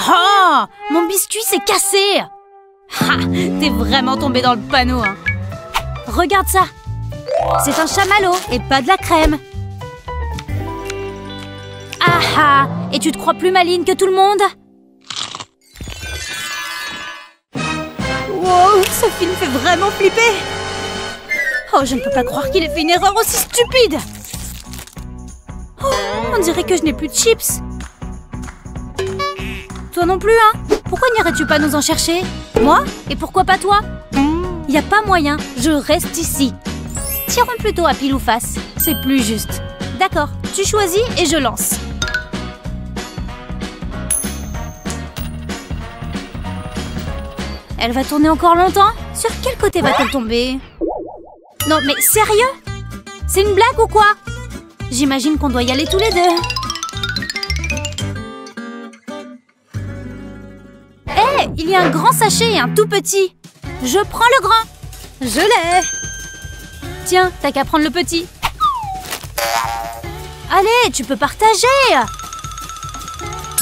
Oh, mon biscuit s'est cassé. Ha, t'es vraiment tombé dans le panneau, hein. Regarde ça. C'est un chamallow et pas de la crème. Ah ah, et tu te crois plus maligne que tout le monde? Wow, ce film fait vraiment flipper. Oh, je ne peux pas croire qu'il ait fait une erreur aussi stupide. Oh, on dirait que je n'ai plus de chips. Toi non plus, hein? Pourquoi n'irais-tu pas nous en chercher? Moi? Et pourquoi pas toi? Y a pas moyen, je reste ici. Tirons plutôt à pile ou face, c'est plus juste. D'accord, tu choisis et je lance. Elle va tourner encore longtemps? Sur quel côté va-t-elle tomber? Non mais sérieux? C'est une blague ou quoi? J'imagine qu'on doit y aller tous les deux. Hé, il y a un grand sachet et un tout petit. Je prends le grand. Je l'ai. Tiens, t'as qu'à prendre le petit. Allez, tu peux partager.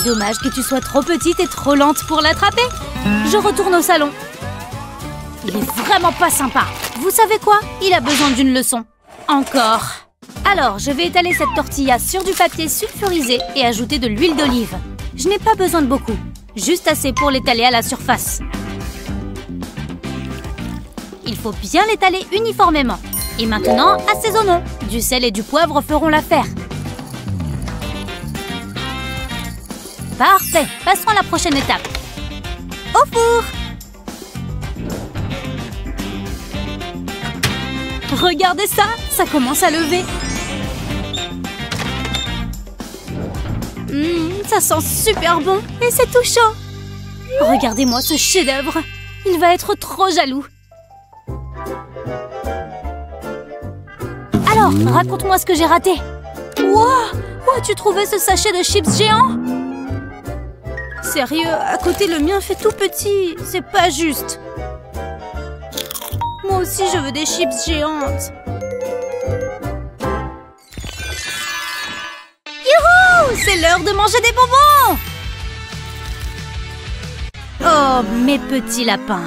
Dommage que tu sois trop petite et trop lente pour l'attraper. Je retourne au salon. Il est vraiment pas sympa. Vous savez quoi? Il a besoin d'une leçon. Encore. Alors, je vais étaler cette tortilla sur du papier sulfurisé et ajouter de l'huile d'olive. Je n'ai pas besoin de beaucoup. Juste assez pour l'étaler à la surface. Il faut bien l'étaler uniformément. Et maintenant, assaisonnons. Du sel et du poivre feront l'affaire. Parfait. Passons à la prochaine étape. Au four. Regardez ça, ça commence à lever. Ça sent super bon et c'est tout chaud. Regardez-moi ce chef-d'œuvre. Il va être trop jaloux. Alors, raconte-moi ce que j'ai raté. Wow, où as-tu trouvé ce sachet de chips géant? Sérieux, à côté le mien fait tout petit. C'est pas juste. aussi, je veux des chips géantes. Youhou! C'est l'heure de manger des bonbons! Oh, mes petits lapins.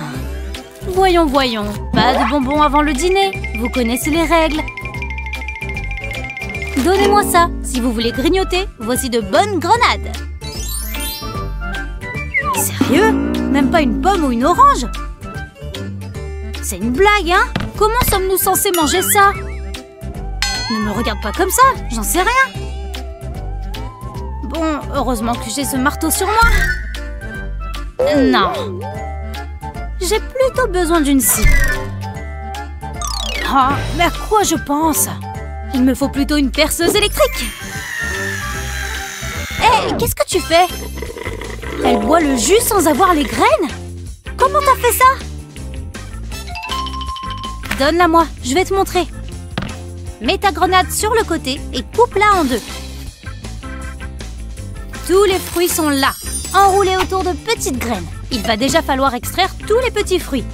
Voyons, voyons. Pas de bonbons avant le dîner. Vous connaissez les règles. Donnez-moi ça. Si vous voulez grignoter, voici de bonnes grenades. Sérieux? Même pas une pomme ou une orange? C'est une blague, hein? Comment sommes-nous censés manger ça? Ne me regarde pas comme ça, j'en sais rien. Bon, heureusement que j'ai ce marteau sur moi. Non. J'ai plutôt besoin d'une scie. Oh, mais à quoi je pense? Il me faut plutôt une perceuse électrique. Hé, qu'est-ce que tu fais? Elle boit le jus sans avoir les graines? Comment t'as fait ça? Donne-la moi, je vais te montrer. Mets ta grenade sur le côté et coupe-la en deux. Tous les fruits sont là, enroulés autour de petites graines. Il va déjà falloir extraire tous les petits fruits.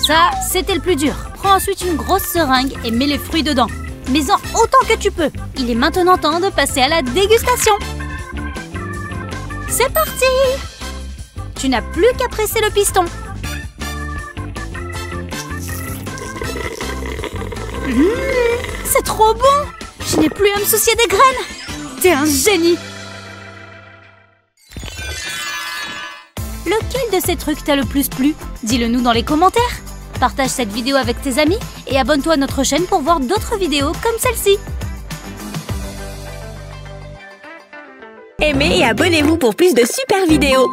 Ça, c'était le plus dur. Prends ensuite une grosse seringue et mets les fruits dedans. Mets-en autant que tu peux. Il est maintenant temps de passer à la dégustation. C'est parti! Tu n'as plus qu'à presser le piston. C'est trop bon! Je n'ai plus à me soucier des graines. T'es un génie! Lequel de ces trucs t'a le plus plu? Dis-le nous dans les commentaires. Partage cette vidéo avec tes amis et abonne-toi à notre chaîne pour voir d'autres vidéos comme celle-ci. Aimez et abonnez-vous pour plus de super vidéos.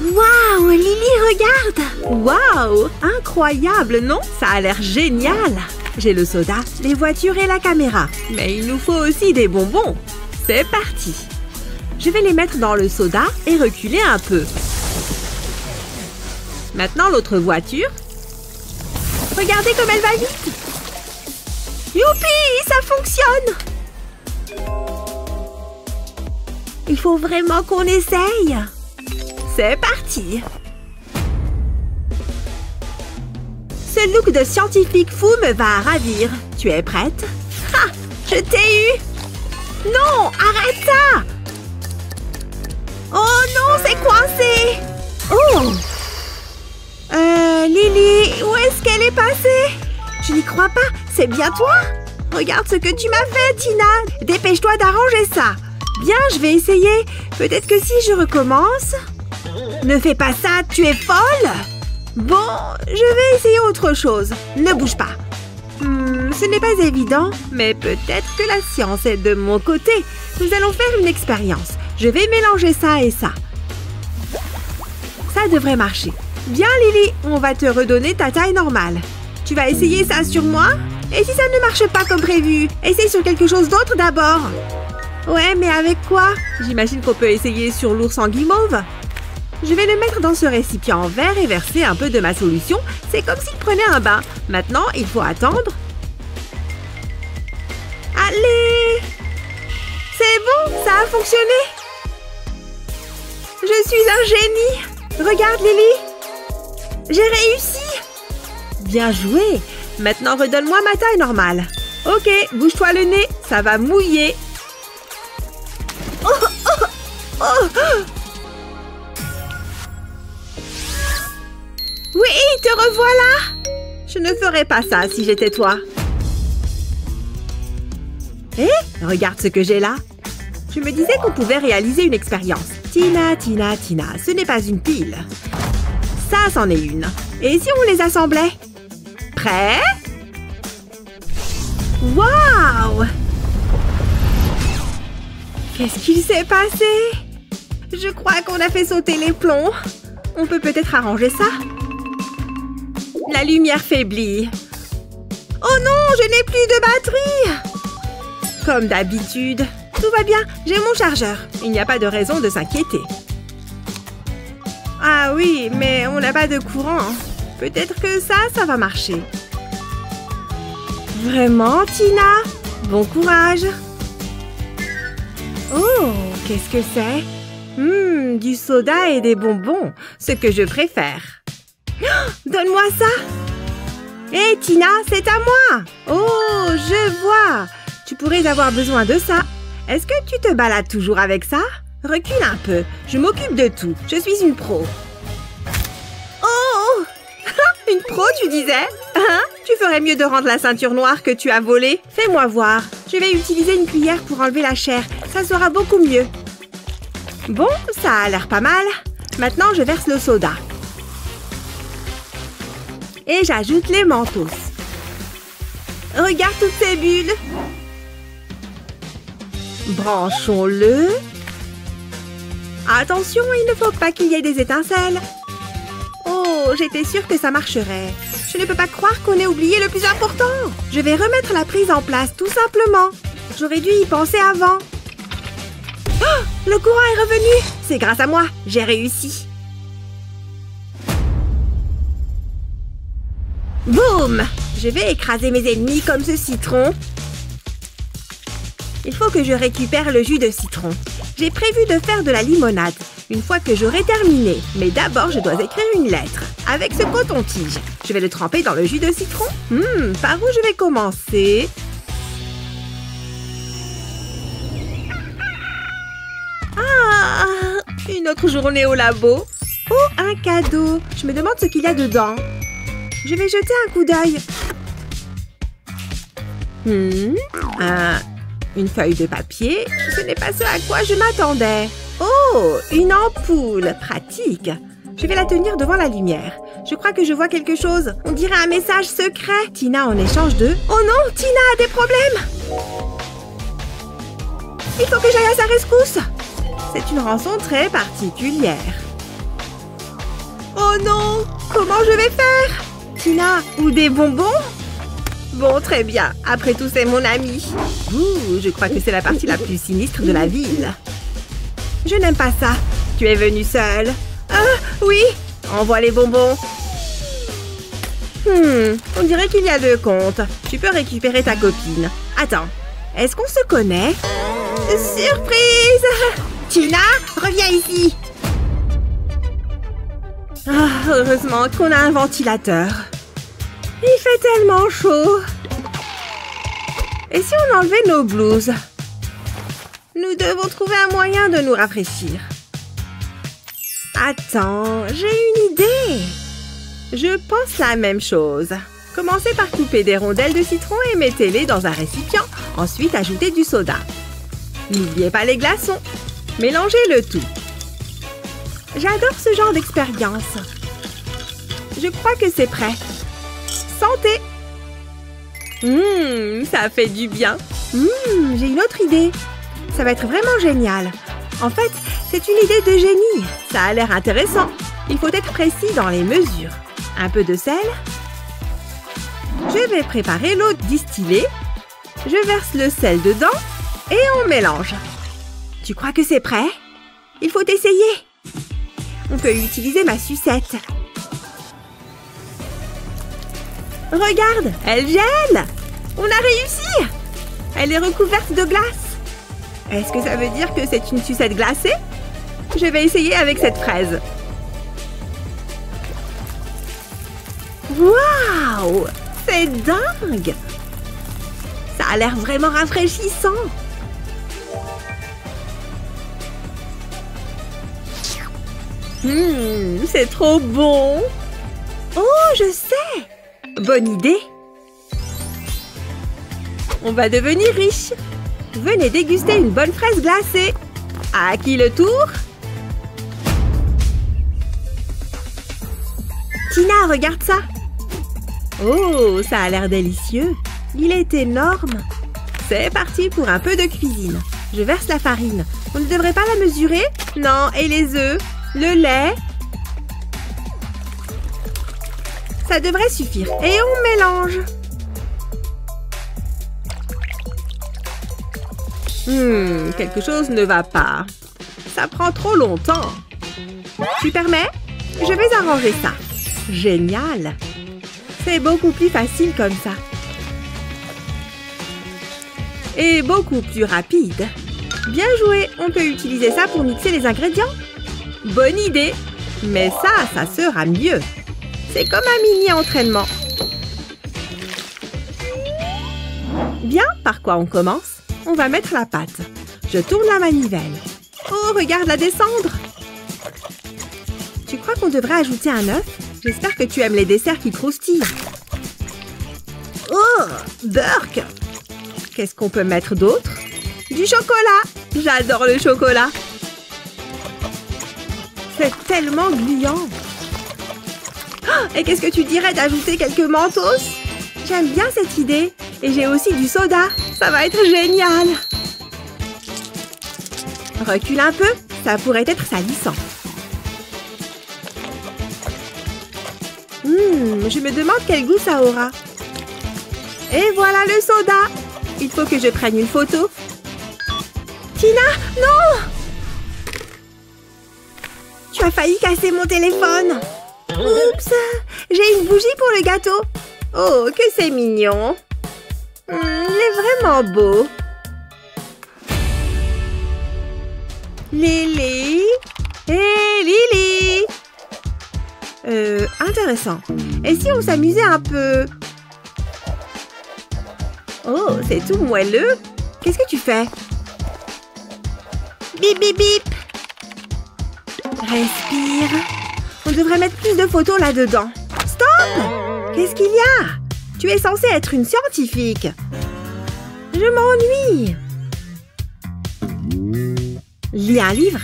Waouh, Lily, regarde! Waouh, incroyable, non? Ça a l'air génial! J'ai le soda, les voitures et la caméra. Mais il nous faut aussi des bonbons. C'est parti! Je vais les mettre dans le soda et reculer un peu. Maintenant, l'autre voiture. Regardez comme elle va vite! Youpi, ça fonctionne! Il faut vraiment qu'on essaye! C'est parti! Ce look de scientifique fou me va ravir. Tu es prête? Ah! Je t'ai eu! Non! Arrête ça! Oh non, c'est coincé! Oh! Lily, où est-ce qu'elle est passée? Je n'y crois pas, c'est bien toi? Regarde ce que tu m'as fait, Tina! Dépêche-toi d'arranger ça! Bien, je vais essayer. Peut-être que si je recommence... Ne fais pas ça, tu es folle! Bon, je vais essayer autre chose. Ne bouge pas. Ce n'est pas évident, mais peut-être que la science est de mon côté. Nous allons faire une expérience. Je vais mélanger ça et ça. Ça devrait marcher. Bien, Lily, on va te redonner ta taille normale. Tu vas essayer ça sur moi? Et si ça ne marche pas comme prévu, essaye sur quelque chose d'autre d'abord. Ouais, mais avec quoi? J'imagine qu'on peut essayer sur l'ours en guimauve. Je vais le mettre dans ce récipient en verre et verser un peu de ma solution. C'est comme s'il prenait un bain. Maintenant, il faut attendre. Allez! C'est bon, ça a fonctionné. Je suis un génie. Regarde, Lily. J'ai réussi. Bien joué. Maintenant, redonne-moi ma taille normale. Ok, bouge-toi le nez. Ça va mouiller. Oh, oh, oh. Oui, te revoilà! Je ne ferais pas ça si j'étais toi. Hé, regarde ce que j'ai là. Je me disais qu'on pouvait réaliser une expérience. Tina, Tina, Tina, ce n'est pas une pile. Ça, c'en est une. Et si on les assemblait? Prêt? Waouh! Qu'est-ce qu'il s'est passé? Je crois qu'on a fait sauter les plombs. On peut peut-être arranger ça? La lumière faiblit. Oh non, je n'ai plus de batterie! Comme d'habitude. Tout va bien, j'ai mon chargeur. Il n'y a pas de raison de s'inquiéter. Ah oui, mais on n'a pas de courant. Peut-être que ça va marcher. Vraiment, Tina? Bon courage. Oh, qu'est-ce que c'est? Du soda et des bonbons, ce que je préfère. Oh, donne-moi ça! Hé, Tina, c'est à moi! Oh, je vois! Tu pourrais avoir besoin de ça. Est-ce que tu te balades toujours avec ça? Recule un peu, je m'occupe de tout. Je suis une pro. Oh! Une pro, tu disais? Hein? Tu ferais mieux de rendre la ceinture noire que tu as volée. Fais-moi voir. Je vais utiliser une cuillère pour enlever la chair. Ça sera beaucoup mieux. Bon, ça a l'air pas mal. Maintenant, je verse le soda. Et j'ajoute les mentos. Regarde toutes ces bulles. Branchons-le. Attention, il ne faut pas qu'il y ait des étincelles. Oh, j'étais sûre que ça marcherait. Je ne peux pas croire qu'on ait oublié le plus important. Je vais remettre la prise en place, tout simplement. J'aurais dû y penser avant. Oh, le courant est revenu. C'est grâce à moi, j'ai réussi. Boum! Je vais écraser mes ennemis comme ce citron. Il faut que je récupère le jus de citron. J'ai prévu de faire de la limonade une fois que j'aurai terminé. Mais d'abord, je dois écrire une lettre avec ce coton-tige. Je vais le tremper dans le jus de citron. Par où je vais commencer? Ah! Une autre journée au labo. Oh, un cadeau. Je me demande ce qu'il y a dedans. Je vais jeter un coup d'œil. Une feuille de papier. Ce n'est pas ce à quoi je m'attendais. Oh, une ampoule. Pratique. Je vais la tenir devant la lumière. Je crois que je vois quelque chose. On dirait un message secret. Tina en échange de... Oh non, Tina a des problèmes. Il faut que j'aille à sa rescousse. C'est une rançon très particulière. Oh non, comment je vais faire? Tina, ou des bonbons? Bon, très bien. Après tout, c'est mon ami. Ouh, je crois que c'est la partie la plus sinistre de la ville. Je n'aime pas ça. Tu es venue seule. Ah, oui. Envoie les bonbons. On dirait qu'il y a 2 comptes. Tu peux récupérer ta copine. Attends, est-ce qu'on se connaît? Surprise! Tina, reviens ici. Ah, heureusement qu'on a un ventilateur. Il fait tellement chaud. Et si on enlevait nos blouses? Nous devons trouver un moyen de nous rafraîchir. Attends, j'ai une idée. Je pense la même chose. Commencez par couper des rondelles de citron et mettez-les dans un récipient. Ensuite, ajoutez du soda. N'oubliez pas les glaçons. Mélangez le tout. J'adore ce genre d'expérience. Je crois que c'est prêt. Santé! Ça fait du bien. J'ai une autre idée. Ça va être vraiment génial. En fait, c'est une idée de génie. Ça a l'air intéressant. Il faut être précis dans les mesures. Un peu de sel. Je vais préparer l'eau distillée. Je verse le sel dedans et on mélange. Tu crois que c'est prêt? Il faut essayer. On peut utiliser ma sucette. Regarde, elle gèle! On a réussi! Elle est recouverte de glace. Est-ce que ça veut dire que c'est une sucette glacée? Je vais essayer avec cette fraise. Waouh! C'est dingue! Ça a l'air vraiment rafraîchissant. C'est trop bon! Oh, je sais! Bonne idée! On va devenir riche! Venez déguster une bonne fraise glacée! À qui le tour? Tina, regarde ça! Oh, ça a l'air délicieux! Il est énorme! C'est parti pour un peu de cuisine. Je verse la farine. On ne devrait pas la mesurer? Non, et les œufs? Le lait? Ça devrait suffire. Et on mélange. Quelque chose ne va pas. Ça prend trop longtemps. Tu permets? Je vais arranger ça. Génial. C'est beaucoup plus facile comme ça. Et beaucoup plus rapide. Bien joué, on peut utiliser ça pour mixer les ingrédients. Bonne idée. Mais ça sera mieux. C'est comme un mini-entraînement. Bien, par quoi on commence? On va mettre la pâte. Je tourne la manivelle. Oh, regarde la descendre. Tu crois qu'on devrait ajouter un œuf? J'espère que tu aimes les desserts qui croustillent. Oh, Burk! Qu'est-ce qu'on peut mettre d'autre? Du chocolat! J'adore le chocolat! C'est tellement gluant! Oh, et qu'est-ce que tu dirais d'ajouter quelques mentos? J'aime bien cette idée! Et j'ai aussi du soda! Ça va être génial! Recule un peu, ça pourrait être salissant. Je me demande quel goût ça aura. Et voilà le soda! Il faut que je prenne une photo. Tina, non! Tu as failli casser mon téléphone. Oups! J'ai une bougie pour le gâteau. Oh, que c'est mignon. Il est vraiment beau. Lily? Hé, Lily! Intéressant. Et si on s'amusait un peu? Oh, c'est tout moelleux. Qu'est-ce que tu fais? Bip, bip, bip. Respire. On devrait mettre plus de photos là-dedans. Stop! Qu'est-ce qu'il y a? Tu es censée être une scientifique. Je m'ennuie. Lis un livre?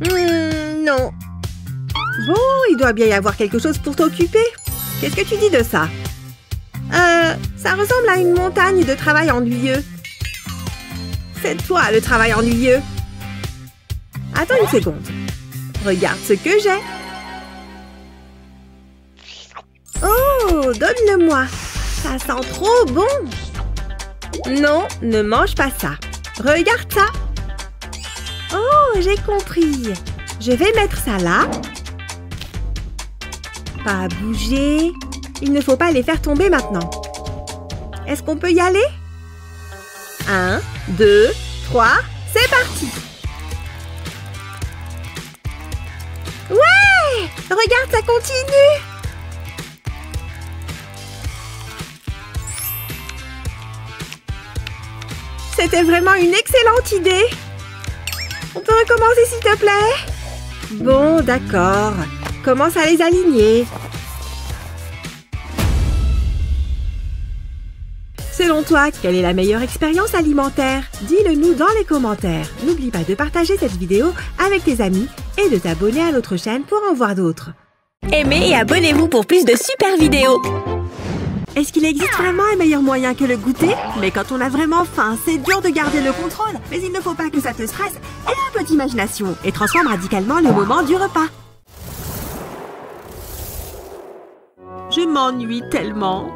Non. Bon, il doit bien y avoir quelque chose pour t'occuper. Qu'est-ce que tu dis de ça? Ça ressemble à une montagne de travail ennuyeux. C'est toi le travail ennuyeux. Attends une seconde. Regarde ce que j'ai. Oh, donne-le-moi. Ça sent trop bon. Non, ne mange pas ça. Regarde ça. Oh, j'ai compris. Je vais mettre ça là. Pas bouger. Il ne faut pas les faire tomber maintenant. Est-ce qu'on peut y aller? 1, 2, 3, c'est parti! Ouais! Regarde, ça continue! C'était vraiment une excellente idée! On peut recommencer, s'il te plaît? Bon, d'accord. Commence à les aligner. Selon toi, quelle est la meilleure expérience alimentaire? Dis-le nous dans les commentaires. N'oublie pas de partager cette vidéo avec tes amis et de t'abonner à notre chaîne pour en voir d'autres. Aimez et abonnez-vous pour plus de super vidéos. Est-ce qu'il existe vraiment un meilleur moyen que le goûter? Mais quand on a vraiment faim, c'est dur de garder le contrôle. Mais il ne faut pas que ça te stresse et un peu d'imagination. Et transforme radicalement le moment du repas. Je m'ennuie tellement.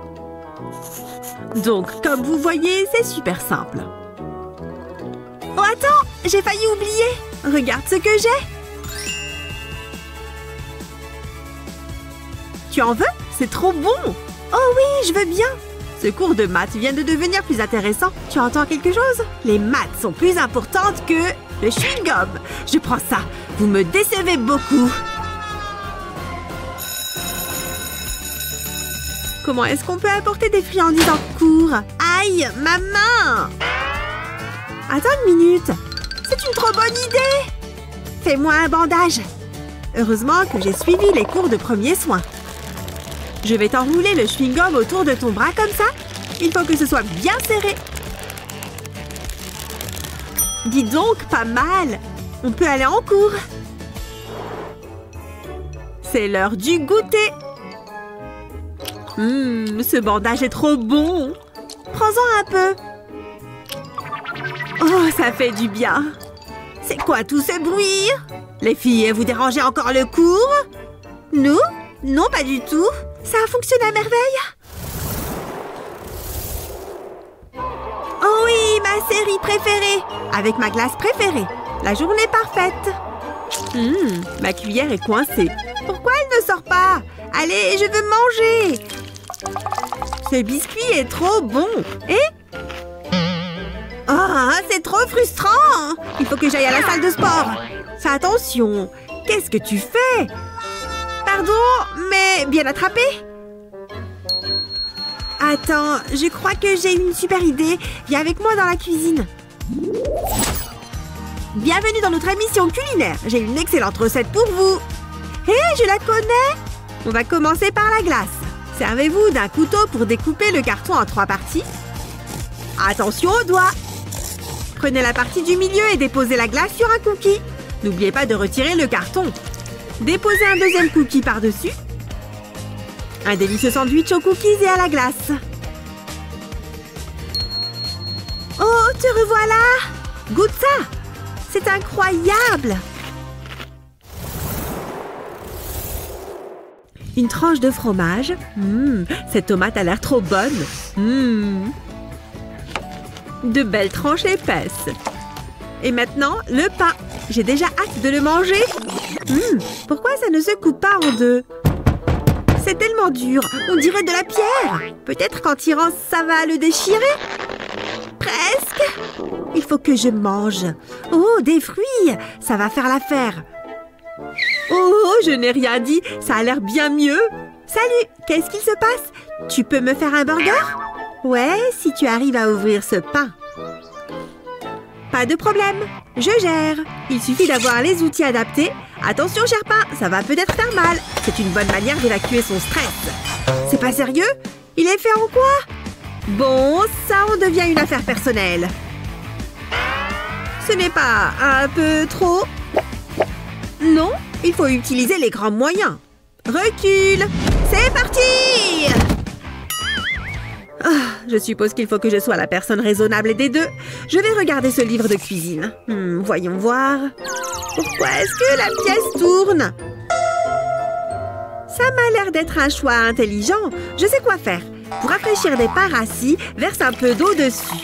Donc, comme vous voyez, c'est super simple. Oh, attends! J'ai failli oublier! Regarde ce que j'ai! Tu en veux? C'est trop bon! Oh oui, je veux bien! Ce cours de maths vient de devenir plus intéressant. Tu entends quelque chose? Les maths sont plus importantes que le chewing-gum. Je prends ça. Vous me décevez beaucoup. Comment est-ce qu'on peut apporter des friandises en cours? Aïe, ma main! Attends une minute. C'est une trop bonne idée! Fais-moi un bandage. Heureusement que j'ai suivi les cours de premiers soins. Je vais t'enrouler le chewing-gum autour de ton bras comme ça. Il faut que ce soit bien serré. Dis donc, pas mal. On peut aller en cours. C'est l'heure du goûter. Ce bandage est trop bon. Prends-en un peu. Oh, ça fait du bien. C'est quoi tout ce bruit? Les filles, vous dérangez encore le cours? Nous? Non, pas du tout. Ça a fonctionné à merveille. Oh oui, ma série préférée. Avec ma glace préférée. La journée parfaite. Ma cuillère est coincée. Pourquoi elle ne sort pas? Allez, je veux manger. Ce biscuit est trop bon. Et... oh, Oh, c'est trop frustrant! Il faut que j'aille à la salle de sport. Fais attention. Qu'est-ce que tu fais? Pardon, mais bien attrapé? Attends, je crois que j'ai une super idée. Viens avec moi dans la cuisine. Bienvenue dans notre émission culinaire. J'ai une excellente recette pour vous. Hé, je la connais! On va commencer par la glace. Servez-vous d'un couteau pour découper le carton en 3 parties. Attention aux doigts. Prenez la partie du milieu et déposez la glace sur un cookie. N'oubliez pas de retirer le carton. Déposez un deuxième cookie par-dessus. Un délicieux sandwich aux cookies et à la glace. Oh, te revoilà! Goûte ça! C'est incroyable! Une tranche de fromage. Cette tomate a l'air trop bonne. De belles tranches épaisses. Et maintenant, le pain. J'ai déjà hâte de le manger. Pourquoi ça ne se coupe pas en deux? C'est tellement dur. On dirait de la pierre. Peut-être qu'en tirant, ça va le déchirer? Presque. Il faut que je mange. Oh, des fruits. Ça va faire l'affaire. Oh, je n'ai rien dit. Ça a l'air bien mieux. Salut, qu'est-ce qui se passe? Tu peux me faire un burger? Ouais, si tu arrives à ouvrir ce pain. Pas de problème, je gère. Il suffit d'avoir les outils adaptés. Attention, cher pain, ça va peut-être faire mal. C'est une bonne manière d'évacuer son stress. C'est pas sérieux? Il est fait en quoi? Bon, ça en devient une affaire personnelle. Ce n'est pas un peu trop? Non, il faut utiliser les grands moyens. Recule. C'est parti! Je suppose qu'il faut que je sois la personne raisonnable des deux. Je vais regarder ce livre de cuisine. Voyons voir. Pourquoi est-ce que la pièce tourne? Ça m'a l'air d'être un choix intelligent. Je sais quoi faire. Pour rafraîchir des pains rassis, verse un peu d'eau dessus.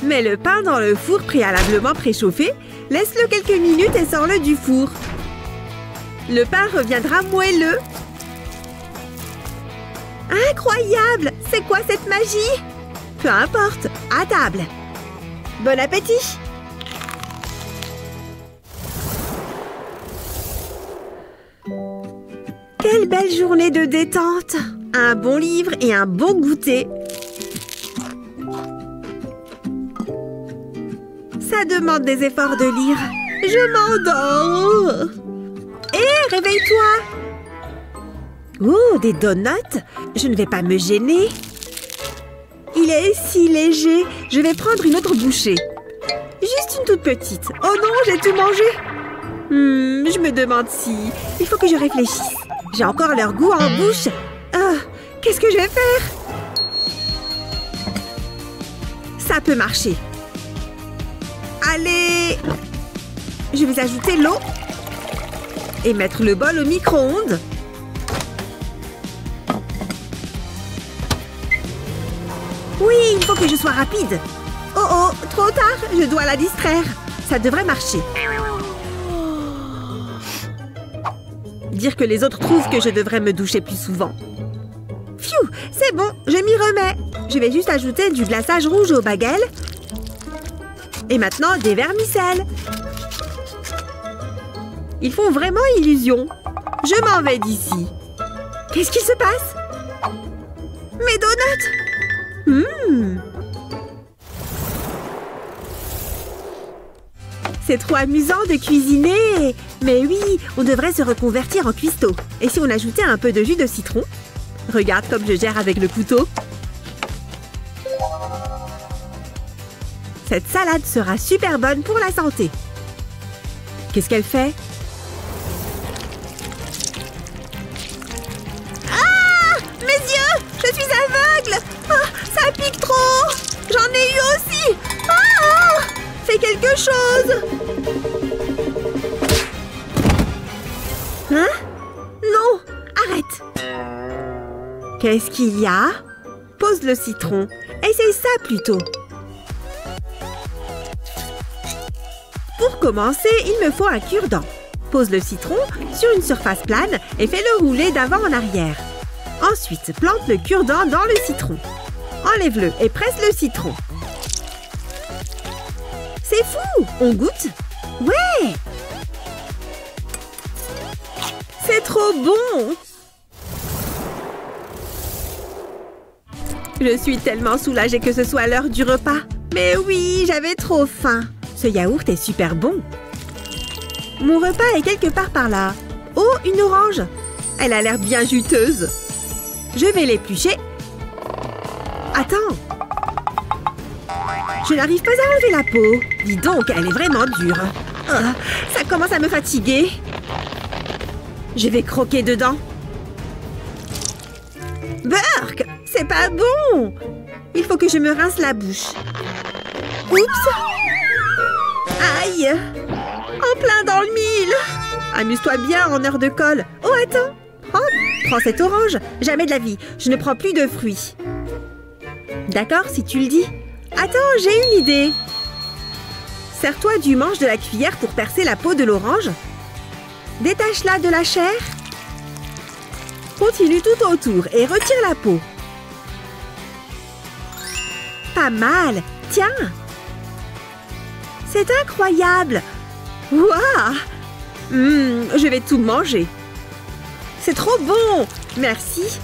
Mets le pain dans le four préalablement préchauffé. Laisse-le quelques minutes et sors-le du four. Le pain reviendra moelleux. Incroyable! C'est quoi cette magie? Peu importe, à table. Bon appétit! Quelle belle journée de détente! Un bon livre et un bon goûter. Ça demande des efforts de lire. Je m'endors. Hé, réveille-toi! Oh, des donuts! Je ne vais pas me gêner. Il est si léger. Je vais prendre une autre bouchée. Juste une toute petite. Oh non, j'ai tout mangé. Je me demande si... Il faut que je réfléchisse. J'ai encore leur goût en bouche. Qu'est-ce que je vais faire? Ça peut marcher. Allez! Je vais ajouter l'eau. Et mettre le bol au micro-ondes. Oui, il faut que je sois rapide. Oh, trop tard, je dois la distraire. Ça devrait marcher. Dire que les autres trouvent que je devrais me doucher plus souvent. Pfiou, c'est bon, je m'y remets. Je vais juste ajouter du glaçage rouge aux bagels. Et maintenant, des vermicelles. Ils font vraiment illusion. Je m'en vais d'ici. Qu'est-ce qui se passe? Mes donuts! C'est trop amusant de cuisiner. Mais oui, on devrait se reconvertir en cuistot. Et si on ajoutait un peu de jus de citron? Regarde comme je gère avec le couteau. Cette salade sera super bonne pour la santé. Qu'est-ce qu'elle fait? Ah! Mes yeux! Je suis aveugle! Ça pique trop! J'en ai eu aussi! Fais quelque chose! Hein? Non! Arrête! Qu'est-ce qu'il y a? Pose le citron. Essaye ça plutôt. Pour commencer, il me faut un cure-dent. Pose le citron sur une surface plane et fais-le rouler d'avant en arrière. Ensuite, plante le cure-dent dans le citron. Enlève-le et presse le citron. C'est fou! On goûte? Ouais! C'est trop bon! Je suis tellement soulagée que ce soit l'heure du repas. Mais oui, j'avais trop faim. Ce yaourt est super bon. Mon repas est quelque part par là. Oh, une orange! Elle a l'air bien juteuse. Je vais l'éplucher. Attends! Je n'arrive pas à enlever la peau. Dis donc, elle est vraiment dure. Oh, ça commence à me fatiguer. Je vais croquer dedans. Burk! C'est pas bon! Il faut que je me rince la bouche. Oups! Aïe! En plein dans le mille! Amuse-toi bien en heure de colle. Oh, attends! Prends cette orange. Jamais de la vie. Je ne prends plus de fruits. D'accord, si tu le dis. Attends, j'ai une idée. Sers-toi du manche de la cuillère pour percer la peau de l'orange. Détache-la de la chair. Continue tout autour et retire la peau. Pas mal. Tiens. C'est incroyable. Waouh. Je vais tout manger. C'est trop bon. Merci.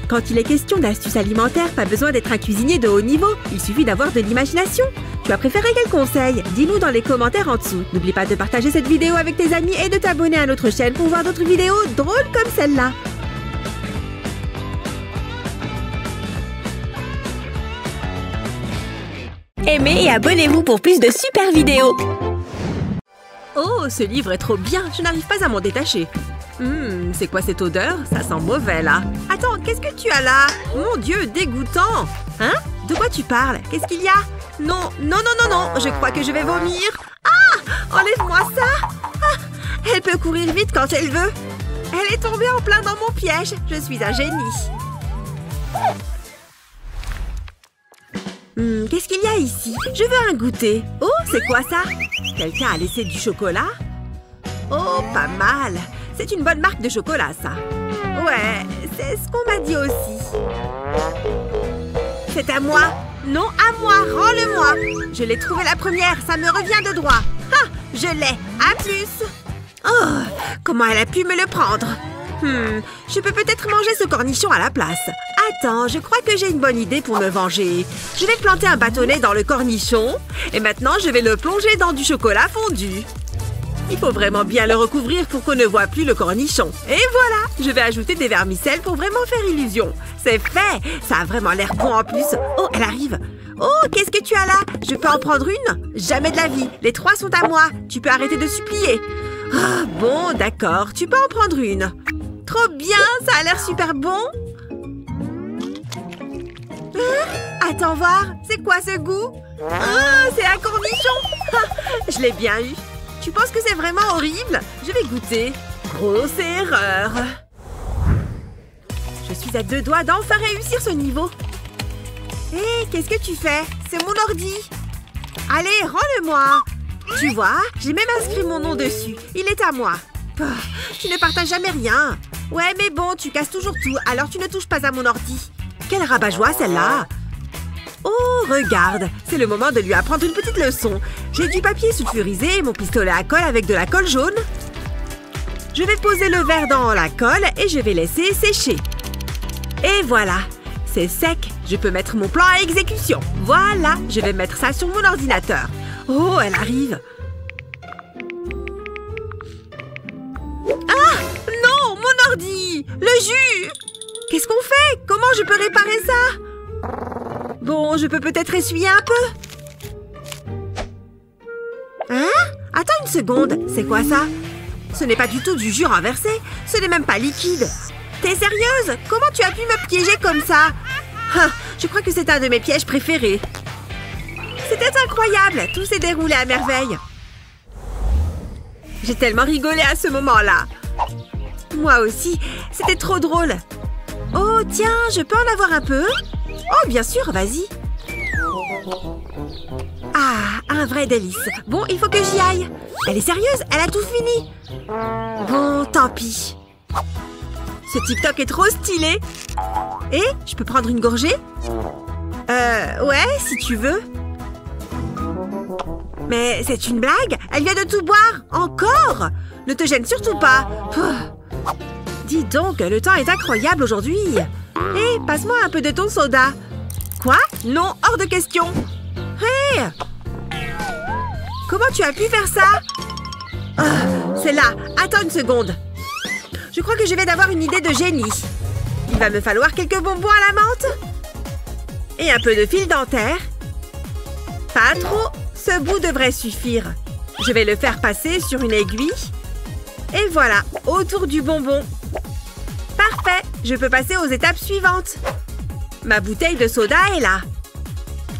Quand il est question d'astuces alimentaires, pas besoin d'être un cuisinier de haut niveau. Il suffit d'avoir de l'imagination. Tu as préféré quel conseil? Dis-nous dans les commentaires en dessous. N'oublie pas de partager cette vidéo avec tes amis et de t'abonner à notre chaîne pour voir d'autres vidéos drôles comme celle-là. Aimez et abonnez-vous pour plus de super vidéos. Oh, ce livre est trop bien. Je n'arrive pas à m'en détacher. C'est quoi cette odeur? Ça sent mauvais, là. Attends, qu'est-ce que tu as là? Mon Dieu, dégoûtant! Hein? De quoi tu parles? Qu'est-ce qu'il y a? Non, non, non, non, non! Je crois que je vais vomir! Ah! Enlève-moi ça! Ah! Elle peut courir vite quand elle veut! Elle est tombée en plein dans mon piège! Je suis un génie! Qu'est-ce qu'il y a ici? Je veux un goûter! Oh, c'est quoi ça? Quelqu'un a laissé du chocolat? Oh, pas mal! C'est une bonne marque de chocolat, ça. Ouais, c'est ce qu'on m'a dit aussi. C'est à moi. Non, à moi. Rends-le-moi. Je l'ai trouvé la première. Ça me revient de droit. Ah, je l'ai. À plus. Oh, comment elle a pu me le prendre? Je peux peut-être manger ce cornichon à la place. Attends, je crois que j'ai une bonne idée pour me venger. Je vais planter un bâtonnet dans le cornichon. Et maintenant, je vais le plonger dans du chocolat fondu. Il faut vraiment bien le recouvrir pour qu'on ne voit plus le cornichon. Et voilà! Je vais ajouter des vermicelles pour vraiment faire illusion. C'est fait! Ça a vraiment l'air bon en plus. Oh, elle arrive! Oh, qu'est-ce que tu as là? Je peux en prendre une? Jamais de la vie! Les 3 sont à moi! Tu peux arrêter de supplier! Ah, bon, d'accord. Tu peux en prendre une. Trop bien! Ça a l'air super bon! Attends voir! C'est quoi ce goût? Oh, c'est un cornichon! Je l'ai bien eu! Tu penses que c'est vraiment horrible? Je vais goûter. Grosse erreur. Je suis à 2 doigts d'enfin réussir ce niveau. Hé, qu'est-ce que tu fais? C'est mon ordi. Allez, rends-le-moi. Tu vois, j'ai même inscrit mon nom dessus. Il est à moi. Tu ne partages jamais rien. Ouais, mais bon, tu casses toujours tout, alors tu ne touches pas à mon ordi. Quelle rabat-joie, celle-là! Oh, regarde! C'est le moment de lui apprendre une petite leçon. J'ai du papier sulfurisé et mon pistolet à colle avec de la colle jaune. Je vais poser le verre dans la colle et je vais laisser sécher. Et voilà! C'est sec. Je peux mettre mon plan à exécution. Voilà! Je vais mettre ça sur mon ordinateur. Oh, elle arrive! Ah! Non! Mon ordi! Le jus! Qu'est-ce qu'on fait? Comment je peux réparer ça? Bon, je peux peut-être essuyer un peu. Hein? Attends une seconde. C'est quoi ça? Ce n'est pas du tout du jus renversé. Ce n'est même pas liquide. T'es sérieuse? Comment tu as pu me piéger comme ça? Ah, je crois que c'est un de mes pièges préférés. C'était incroyable. Tout s'est déroulé à merveille. J'ai tellement rigolé à ce moment-là. Moi aussi. C'était trop drôle. Oh, tiens, je peux en avoir un peu? Oh, bien sûr, vas-y. Ah, un vrai délice. Bon, il faut que j'y aille. Elle est sérieuse, elle a tout fini. Bon, tant pis. Ce TikTok est trop stylé. Et je peux prendre une gorgée? Ouais, si tu veux. Mais c'est une blague? Elle vient de tout boire. Encore? Ne te gêne surtout pas. Dis donc, le temps est incroyable aujourd'hui. Hé, passe-moi un peu de ton soda. Quoi? Non, hors de question. Hé! Comment tu as pu faire ça? C'est là. Attends une seconde. Je crois que je viens d'avoir une idée de génie. Il va me falloir quelques bonbons à la menthe. Et un peu de fil dentaire. Pas trop. Ce bout devrait suffire. Je vais le faire passer sur une aiguille. Et voilà, autour du bonbon. Parfait. Je peux passer aux étapes suivantes. Ma bouteille de soda est là.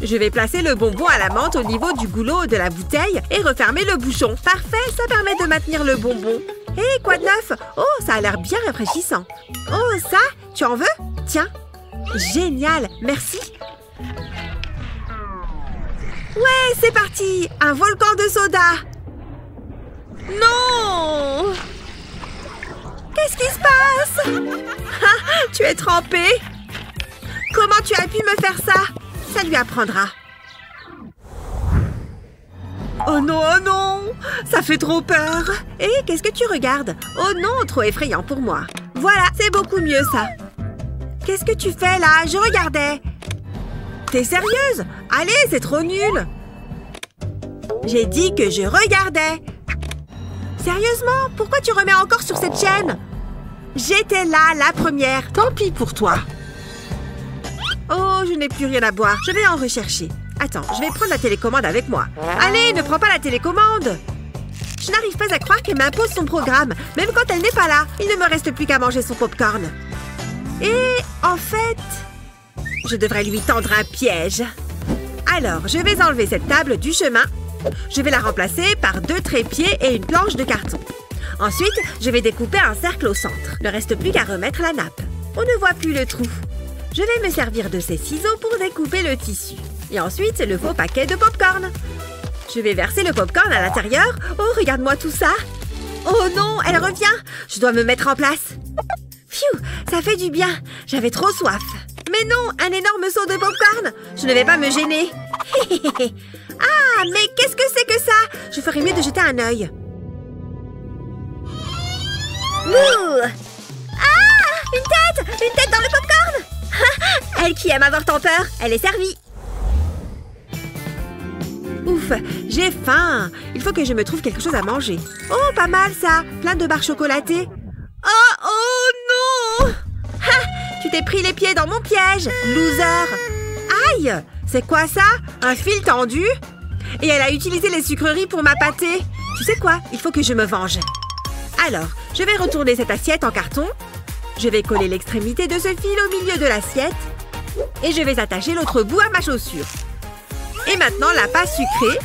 Je vais placer le bonbon à la menthe au niveau du goulot de la bouteille et refermer le bouchon. Parfait, ça permet de maintenir le bonbon. Hé, quoi de neuf? Oh, ça a l'air bien rafraîchissant. Oh, ça? Tu en veux? Tiens. Génial, merci. Ouais, c'est parti. Un volcan de soda. Non! Qu'est-ce qui se passe? Ah, tu es trempé. Comment tu as pu me faire ça? Ça lui apprendra. Oh non, oh non! Ça fait trop peur. Et qu'est-ce que tu regardes? Oh non, trop effrayant pour moi. Voilà, c'est beaucoup mieux ça. Qu'est-ce que tu fais là? Je regardais. T'es sérieuse? Allez, c'est trop nul. J'ai dit que je regardais. Sérieusement? Pourquoi tu remets encore sur cette chaîne? J'étais là, la première. Tant pis pour toi. Oh, je n'ai plus rien à boire. Je vais en rechercher. Attends, je vais prendre la télécommande avec moi. Allez, ne prends pas la télécommande. Je n'arrive pas à croire qu'elle m'impose son programme. Même quand elle n'est pas là, il ne me reste plus qu'à manger son popcorn. Et en fait, je devrais lui tendre un piège. Alors, je vais enlever cette table du chemin. Je vais la remplacer par 2 trépieds et une planche de carton. Ensuite, je vais découper un cercle au centre. Ne reste plus qu'à remettre la nappe. On ne voit plus le trou. Je vais me servir de ces ciseaux pour découper le tissu. Et ensuite, le faux paquet de popcorn. Je vais verser le popcorn à l'intérieur. Oh, regarde-moi tout ça. Oh non, elle revient. Je dois me mettre en place. Pfiou, ça fait du bien. J'avais trop soif. Mais non, un énorme seau de popcorn. Je ne vais pas me gêner. Ah, mais qu'est-ce que c'est que ça? Je ferais mieux de jeter un œil. Ouh! Ah! Une tête! Une tête dans le popcorn! Elle qui aime avoir tant peur, elle est servie. Ouf, j'ai faim. Il faut que je me trouve quelque chose à manger. Oh, pas mal ça. Plein de barres chocolatées. Oh non! Ha! Tu t'es pris les pieds dans mon piège, loser. Aïe! C'est quoi ça? Un fil tendu? Et elle a utilisé les sucreries pour m'appâter. Tu sais quoi? Il faut que je me venge. Alors, je vais retourner cette assiette en carton. Je vais coller l'extrémité de ce fil au milieu de l'assiette. Et je vais attacher l'autre bout à ma chaussure. Et maintenant, la pâte sucrée.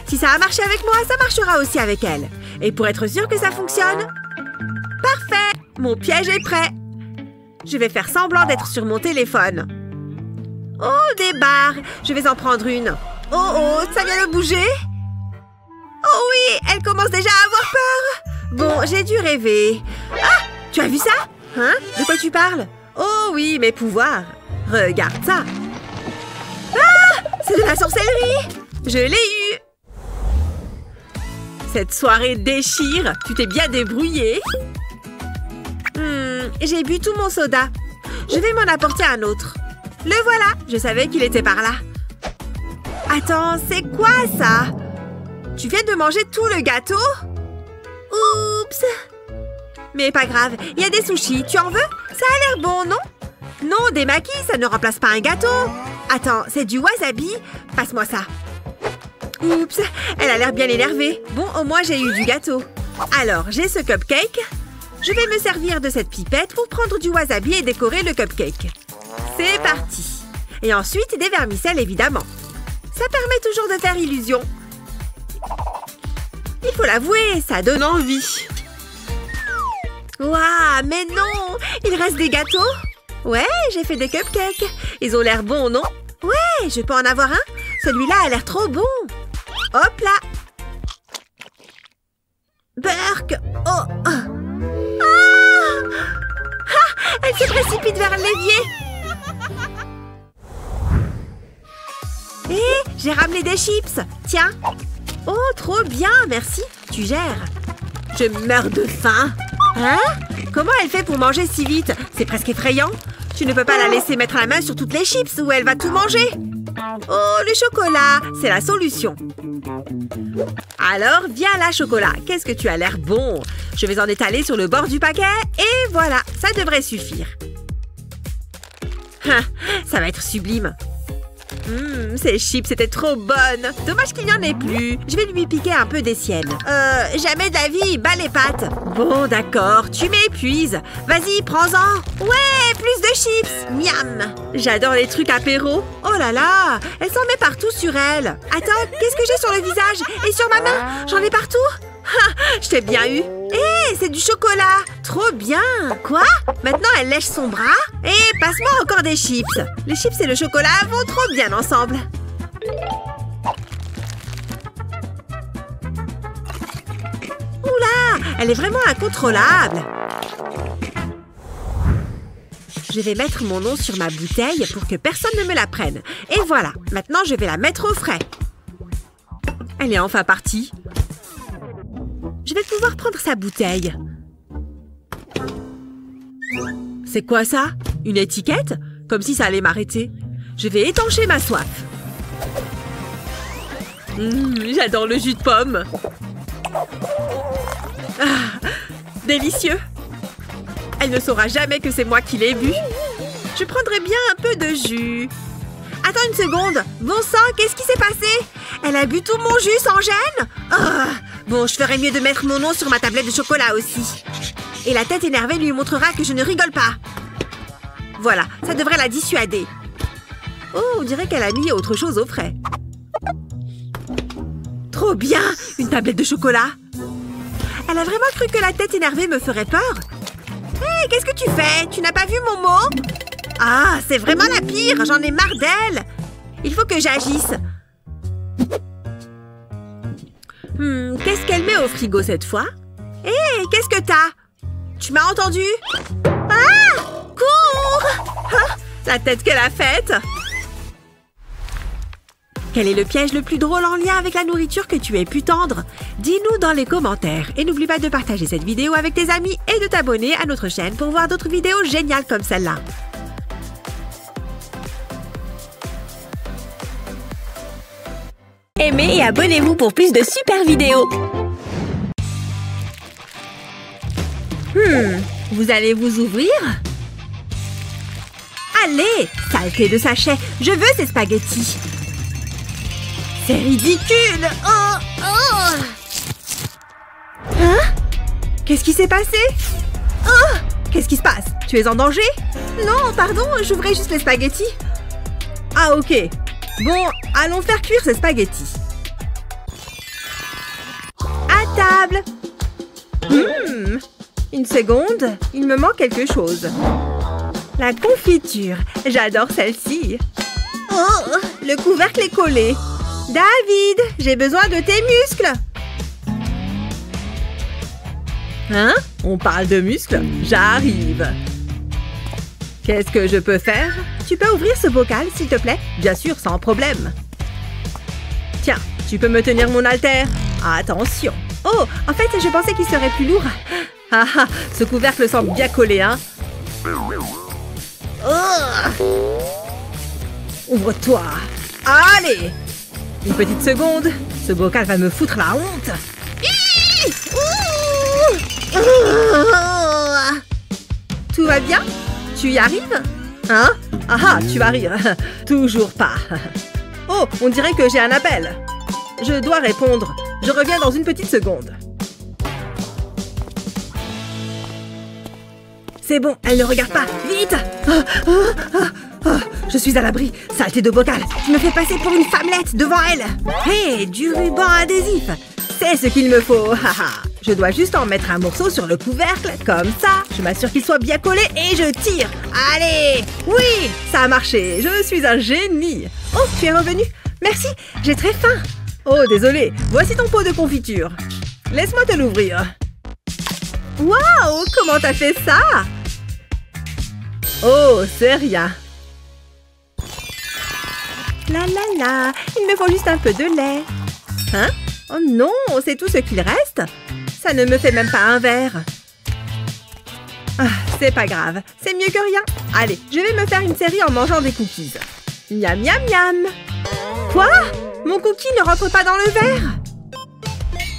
Si ça a marché avec moi, ça marchera aussi avec elle. Et pour être sûr que ça fonctionne... Parfait! Mon piège est prêt. Je vais faire semblant d'être sur mon téléphone. Oh, des barres! Je vais en prendre une. Oh, oh, ça vient de bouger? Oh oui, elle commence déjà à avoir peur. Bon, j'ai dû rêver. Ah! Tu as vu ça? Hein? De quoi tu parles? Oh oui, mes pouvoirs. Regarde ça. Ah! C'est de la sorcellerie! Je l'ai eu! Cette soirée déchire. Tu t'es bien débrouillée. J'ai bu tout mon soda. Je vais m'en apporter un autre. Le voilà. Je savais qu'il était par là. Attends, c'est quoi ça? Tu viens de manger tout le gâteau? Oups! Mais pas grave, il y a des sushis. Tu en veux? Ça a l'air bon, non? Non, des maquis, ça ne remplace pas un gâteau. Attends, c'est du wasabi? Passe-moi ça. Oups, elle a l'air bien énervée. Bon, au moins j'ai eu du gâteau. Alors, j'ai ce cupcake. Je vais me servir de cette pipette pour prendre du wasabi et décorer le cupcake. C'est parti. Et ensuite, des vermicelles, évidemment. Ça permet toujours de faire illusion. Il faut l'avouer, ça donne envie. Waouh, mais non! Il reste des gâteaux? Ouais, j'ai fait des cupcakes. Ils ont l'air bons, non? Ouais, je peux en avoir un? Celui-là a l'air trop bon. Hop là! Burk! Oh! Ah! Ah! Elle se précipite vers l'évier. j'ai ramené des chips. Tiens. Oh, trop bien, merci. Tu gères. Je meurs de faim. Hein? Comment elle fait pour manger si vite? C'est presque effrayant. Tu ne peux pas la laisser mettre la main sur toutes les chips ou elle va tout manger. Oh, le chocolat, c'est la solution. Alors, viens là, chocolat. Qu'est-ce que tu as l'air bon. Je vais en étaler sur le bord du paquet et voilà, ça devrait suffire. Ça va être sublime. Ces chips étaient trop bonnes. Dommage qu'il n'y en ait plus. Je vais lui piquer un peu des siennes. Jamais de la vie, bats les pattes. Bon, d'accord, tu m'épuises. Vas-y, prends-en. Ouais, plus de chips. Miam. J'adore les trucs apéro. Oh là là, elle s'en met partout sur elle. Attends, qu'est-ce que j'ai sur le visage? Et sur ma main? J'en ai partout? Je t'ai bien eu. Hé, c'est du chocolat. Trop bien. Quoi? Maintenant, elle lèche son bras. Et passe-moi encore des chips. Les chips et le chocolat vont trop bien ensemble. Oula, elle est vraiment incontrôlable. Je vais mettre mon nom sur ma bouteille pour que personne ne me la prenne. Et voilà, maintenant je vais la mettre au frais. Elle est enfin partie. Je vais pouvoir prendre sa bouteille. C'est quoi ça? Une étiquette? Comme si ça allait m'arrêter. Je vais étancher ma soif. J'adore le jus de pomme. Ah, délicieux. Elle ne saura jamais que c'est moi qui l'ai bu. Je prendrais bien un peu de jus. Attends une seconde. Bon sang, qu'est-ce qui s'est passé? Elle a bu tout mon jus sans gêne? Oh, bon, je ferais mieux de mettre mon nom sur ma tablette de chocolat aussi. Et la tête énervée lui montrera que je ne rigole pas. Voilà, ça devrait la dissuader. Oh, on dirait qu'elle a mis autre chose au frais. Trop bien! Une tablette de chocolat. Elle a vraiment cru que la tête énervée me ferait peur. Hé, qu'est-ce que tu fais? Tu n'as pas vu mon mot? Ah, c'est vraiment la pire. J'en ai marre d'elle. Il faut que j'agisse. Qu'est-ce qu'elle met au frigo cette fois? Hé, qu'est-ce que t'as? Tu m'as entendu? Ah! Cours! Ah, la tête qu'elle a faite! Quel est le piège le plus drôle en lien avec la nourriture que tu aies pu tendre? Dis-nous dans les commentaires. Et n'oublie pas de partager cette vidéo avec tes amis et de t'abonner à notre chaîne pour voir d'autres vidéos géniales comme celle-là. Aimez et abonnez-vous pour plus de super vidéos. Vous allez vous ouvrir? Allez, saleté de sachet, je veux ces spaghettis. C'est ridicule. Oh. Hein? Qu'est-ce qui s'est passé? Oh! Qu'est-ce qui se passe? Tu es en danger? Non, pardon, j'ouvrais juste les spaghettis. Ah, ok. Bon, allons faire cuire ces spaghettis. À table. Une seconde, il me manque quelque chose. La confiture, j'adore celle-ci. Oh, le couvercle est collé. David, j'ai besoin de tes muscles. Hein? On parle de muscles? J'arrive. Qu'est-ce que je peux faire? Tu peux ouvrir ce bocal, s'il te plaît? Bien sûr, sans problème. Tiens, tu peux me tenir mon haltère? Attention. Oh, en fait, je pensais qu'il serait plus lourd. Ah ah, ce couvercle semble bien collé, hein? Oh! Ouvre-toi. Allez! Une petite seconde. Ce bocal va me foutre la honte. Tout va bien? Tu y arrives? Hein? Ah ah, tu vas rire. Toujours pas. Oh, on dirait que j'ai un appel. Je dois répondre. Je reviens dans une petite seconde. C'est bon, elle ne regarde pas. Vite! Je suis à l'abri. Saleté de bocal. Je me fais passer pour une femmelette devant elle. Hé, du ruban adhésif. C'est ce qu'il me faut. Je dois juste en mettre un morceau sur le couvercle, comme ça. Je m'assure qu'il soit bien collé et je tire. Allez! Oui, ça a marché. Je suis un génie. Oh, tu es revenu. Merci, j'ai très faim. Oh, désolé. Voici ton pot de confiture. Laisse-moi te l'ouvrir. Waouh, comment t'as fait ça? Oh, c'est rien. La la la, il me faut juste un peu de lait. Hein? Oh non, c'est tout ce qu'il reste? Ça ne me fait même pas un verre. Ah, c'est pas grave, c'est mieux que rien. Allez, je vais me faire une série en mangeant des cookies. Miam miam miam. Quoi? Mon cookie ne rentre pas dans le verre?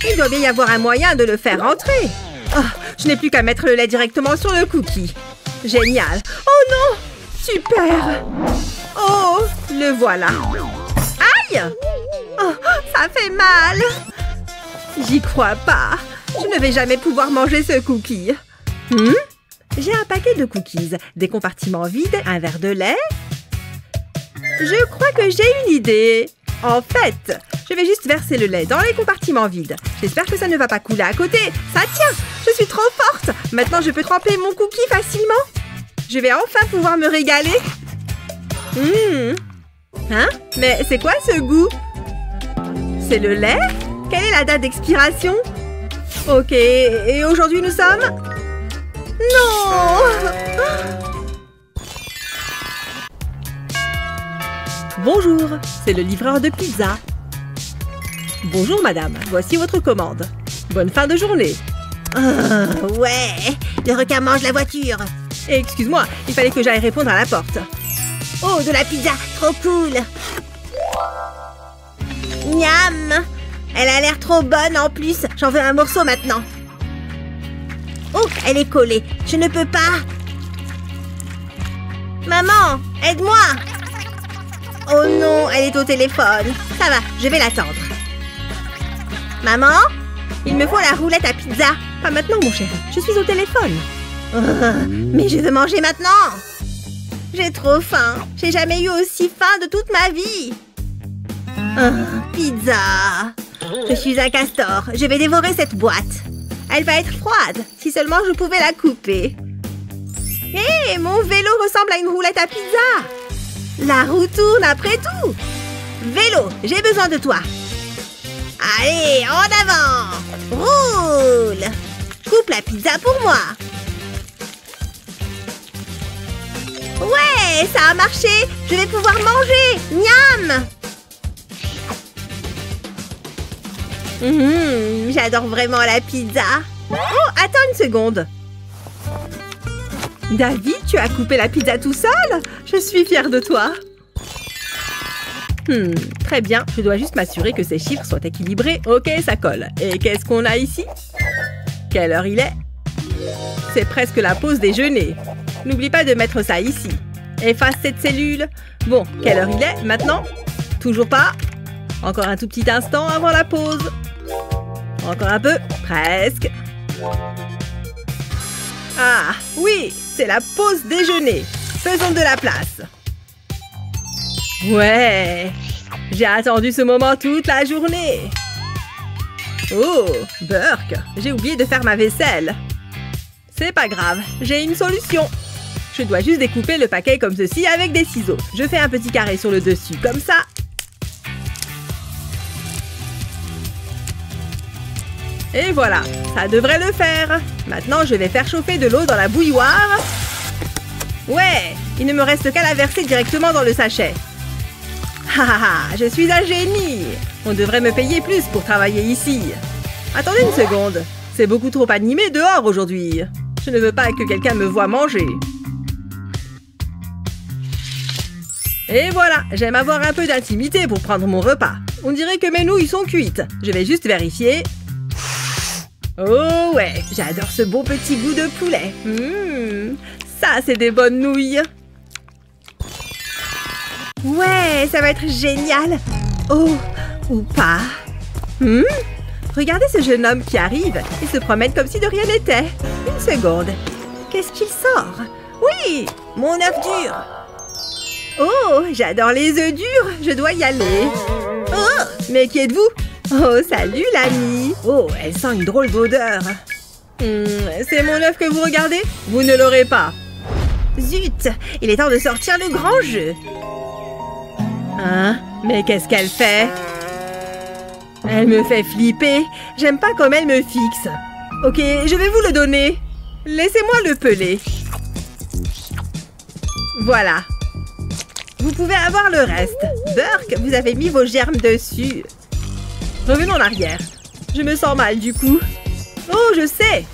Il doit bien y avoir un moyen de le faire rentrer. Oh, je n'ai plus qu'à mettre le lait directement sur le cookie. Génial. Oh non! Super! Oh, le voilà. Aïe! Oh, ça fait mal. J'y crois pas. Je ne vais jamais pouvoir manger ce cookie. J'ai un paquet de cookies, des compartiments vides, un verre de lait. Je crois que j'ai une idée. En fait, je vais juste verser le lait dans les compartiments vides. J'espère que ça ne va pas couler à côté. Ça tient! Je suis trop forte! Maintenant, je peux tremper mon cookie facilement. Je vais enfin pouvoir me régaler. Hein? Mais c'est quoi ce goût? C'est le lait? Quelle est la date d'expiration? Ok, et aujourd'hui nous sommes... Non! Bonjour, c'est le livreur de pizza. Bonjour madame, voici votre commande. Bonne fin de journée. Ouais, le requin mange la voiture. Excuse-moi, il fallait que j'aille répondre à la porte. Oh, de la pizza, trop cool. Miam. Elle a l'air trop bonne en plus. J'en veux un morceau maintenant. Oh, elle est collée. Je ne peux pas. Maman, aide-moi. Oh non, elle est au téléphone. Ça va, je vais l'attendre. Maman, il me faut la roulette à pizza. Pas maintenant mon chéri, je suis au téléphone. Mais je veux manger maintenant. J'ai trop faim. J'ai jamais eu aussi faim de toute ma vie. Pizza. Je suis un castor. Je vais dévorer cette boîte. Elle va être froide. Si seulement je pouvais la couper. Hé, mon vélo ressemble à une roulette à pizza. La roue tourne après tout. Vélo, j'ai besoin de toi. Allez, en avant. Roule. Coupe la pizza pour moi. Ouais, ça a marché. Je vais pouvoir manger. Miam. J'adore vraiment la pizza. Oh, attends une seconde. David, tu as coupé la pizza tout seul? Je suis fière de toi. Très bien, je dois juste m'assurer que ces chiffres soient équilibrés. Ok, ça colle. Et qu'est-ce qu'on a ici? Quelle heure il est? C'est presque la pause déjeuner. N'oublie pas de mettre ça ici. Efface cette cellule. Bon, quelle heure il est maintenant? Toujours pas? Encore un tout petit instant avant la pause. Encore un peu. Presque. Ah, oui, c'est la pause déjeuner. Faisons de la place. Ouais, j'ai attendu ce moment toute la journée. Oh, Burke, j'ai oublié de faire ma vaisselle. C'est pas grave, j'ai une solution. Je dois juste découper le paquet comme ceci avec des ciseaux. Je fais un petit carré sur le dessus, comme ça. Et voilà, ça devrait le faire. Maintenant, je vais faire chauffer de l'eau dans la bouilloire. Ouais, il ne me reste qu'à la verser directement dans le sachet. Je suis un génie. On devrait me payer plus pour travailler ici. Attendez une seconde. C'est beaucoup trop animé dehors aujourd'hui. Je ne veux pas que quelqu'un me voie manger. Et voilà, j'aime avoir un peu d'intimité pour prendre mon repas. On dirait que mes nouilles sont cuites. Je vais juste vérifier. Oh ouais, j'adore ce bon petit goût de poulet. Ça, c'est des bonnes nouilles. Ouais, ça va être génial. Oh, ou pas. Regardez ce jeune homme qui arrive. Il se promène comme si de rien n'était. Une seconde. Qu'est-ce qu'il sort? Oui, mon œuf dur. Oh, j'adore les œufs durs. Je dois y aller. Oh, mais qui êtes-vous? Oh, salut l'ami. Oh, elle sent une drôle d'odeur. C'est mon œuf que vous regardez? Vous ne l'aurez pas. Zut, il est temps de sortir le grand jeu. Hein? Mais qu'est-ce qu'elle fait? Elle me fait flipper. J'aime pas comme elle me fixe. Ok, je vais vous le donner. Laissez-moi le peler. Voilà. Vous pouvez avoir le reste. Burke, vous avez mis vos germes dessus. Revenons en arrière. Je me sens mal du coup. Oh, je sais.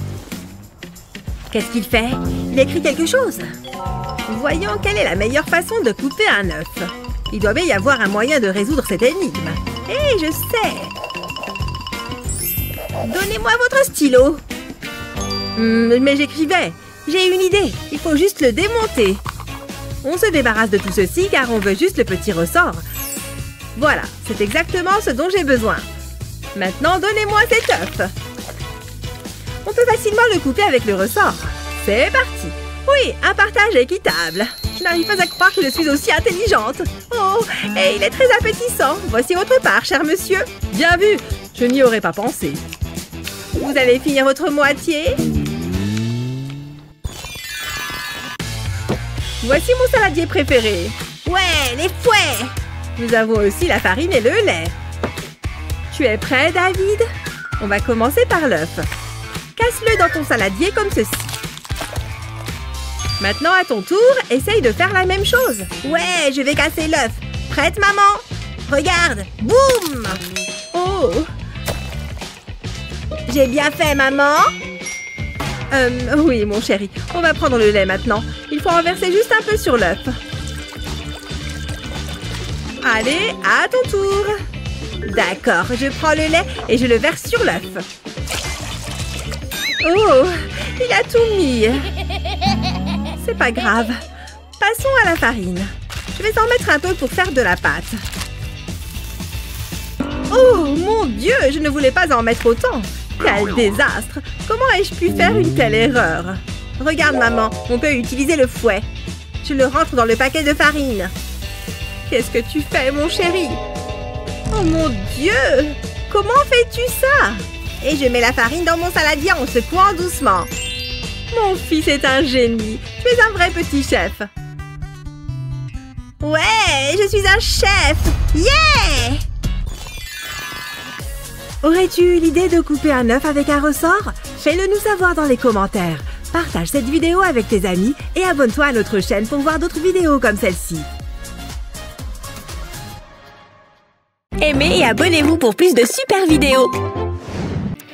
Qu'est-ce qu'il fait? Il écrit quelque chose. Voyons quelle est la meilleure façon de couper un œuf. Il doit bien y avoir un moyen de résoudre cette énigme. Hé, je sais. Donnez-moi votre stylo. Mais j'écrivais. J'ai une idée. Il faut juste le démonter. On se débarrasse de tout ceci car on veut juste le petit ressort. Voilà, c'est exactement ce dont j'ai besoin. Maintenant, donnez-moi cet œuf. On peut facilement le couper avec le ressort. C'est parti. Oui, un partage équitable. Je n'arrive pas à croire que je suis aussi intelligente. Oh, et il est très appétissant. Voici votre part, cher monsieur. Bien vu, je n'y aurais pas pensé. Vous allez finir votre moitié. Voici mon saladier préféré. Ouais, les fouets. Nous avons aussi la farine et le lait. Tu es prêt, David? On va commencer par l'œuf. Casse-le dans ton saladier comme ceci. Maintenant, à ton tour, essaye de faire la même chose. Ouais, je vais casser l'œuf. Prête, maman? Regarde. Boum! Oh! J'ai bien fait, maman? Oui, mon chéri. On va prendre le lait maintenant. Il faut en verser juste un peu sur l'œuf. Allez, à ton tour. D'accord, je prends le lait et je le verse sur l'œuf. Oh, il a tout mis. C'est pas grave. Passons à la farine. Je vais en mettre un peu pour faire de la pâte. Oh, mon Dieu, je ne voulais pas en mettre autant. Quel désastre! Comment ai-je pu faire une telle erreur? Regarde, maman, on peut utiliser le fouet. Je le rentre dans le paquet de farine. Qu'est-ce que tu fais, mon chéri? Oh mon Dieu! Comment fais-tu ça? Et je mets la farine dans mon saladier en secouant doucement. Mon fils est un génie. Tu es un vrai petit chef. Ouais, je suis un chef. Yeah! Aurais-tu eu l'idée de couper un œuf avec un ressort? Fais-le nous savoir dans les commentaires. Partage cette vidéo avec tes amis et abonne-toi à notre chaîne pour voir d'autres vidéos comme celle-ci. Aimez et abonnez-vous pour plus de super vidéos.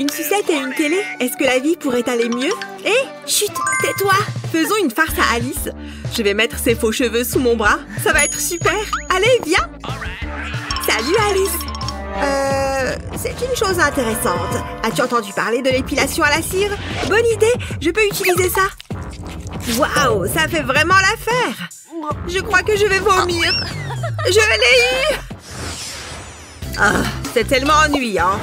Une sucette et une télé? Est-ce que la vie pourrait aller mieux? Hé, chut, tais-toi! Faisons une farce à Alice. Je vais mettre ses faux cheveux sous mon bras. Ça va être super. Allez, viens! Salut, Alice! C'est une chose intéressante. As-tu entendu parler de l'épilation à la cire? Bonne idée, je peux utiliser ça. Waouh, ça fait vraiment l'affaire. Je crois que je vais vomir. Je l'ai eu! Ah, c'est tellement ennuyant.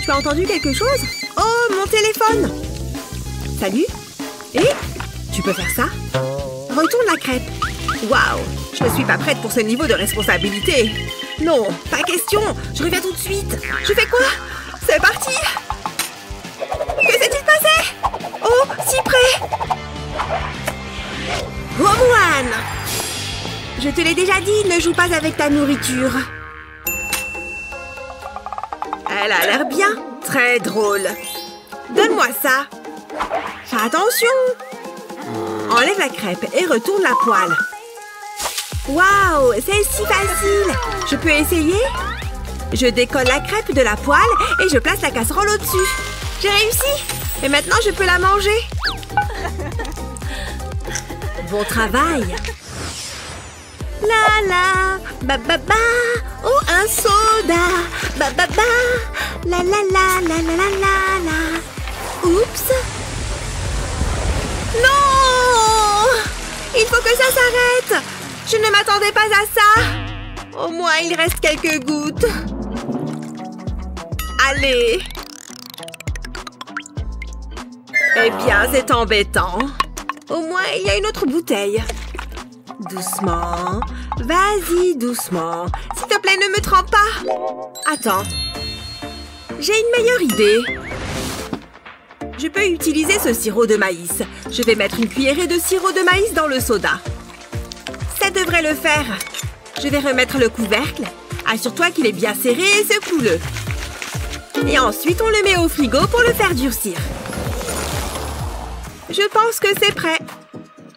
Tu as entendu quelque chose? Oh, mon téléphone! Salut? Et tu peux faire ça? Retourne la crêpe. Waouh, je ne suis pas prête pour ce niveau de responsabilité. Non, pas question. Je reviens tout de suite. Je fais quoi? C'est parti. Que s'est-il passé? Oh, si près. Romuan! Je te l'ai déjà dit, ne joue pas avec ta nourriture. Elle a l'air bien. Très drôle. Donne-moi ça. Fais attention. Enlève la crêpe et retourne la poêle. Waouh, c'est si facile. Je peux essayer? Je décolle la crêpe de la poêle et je place la casserole au-dessus. J'ai réussi. Et maintenant, je peux la manger. Bon travail. La la, ba ba ba. Oh, un soda. Ba ba ba. La la la la la la la la. Oups. Non! Il faut que ça s'arrête. Je ne m'attendais pas à ça. Au moins, il reste quelques gouttes. Allez. Eh bien, c'est embêtant. Au moins, il y a une autre bouteille. Doucement. Vas-y, doucement. S'il te plaît, ne me trempe pas. Attends. J'ai une meilleure idée. Je peux utiliser ce sirop de maïs. Je vais mettre une cuillerée de sirop de maïs dans le soda. Ça devrait le faire. Je vais remettre le couvercle. Assure-toi qu'il est bien serré et secoue-le. Et ensuite, on le met au frigo pour le faire durcir. Je pense que c'est prêt.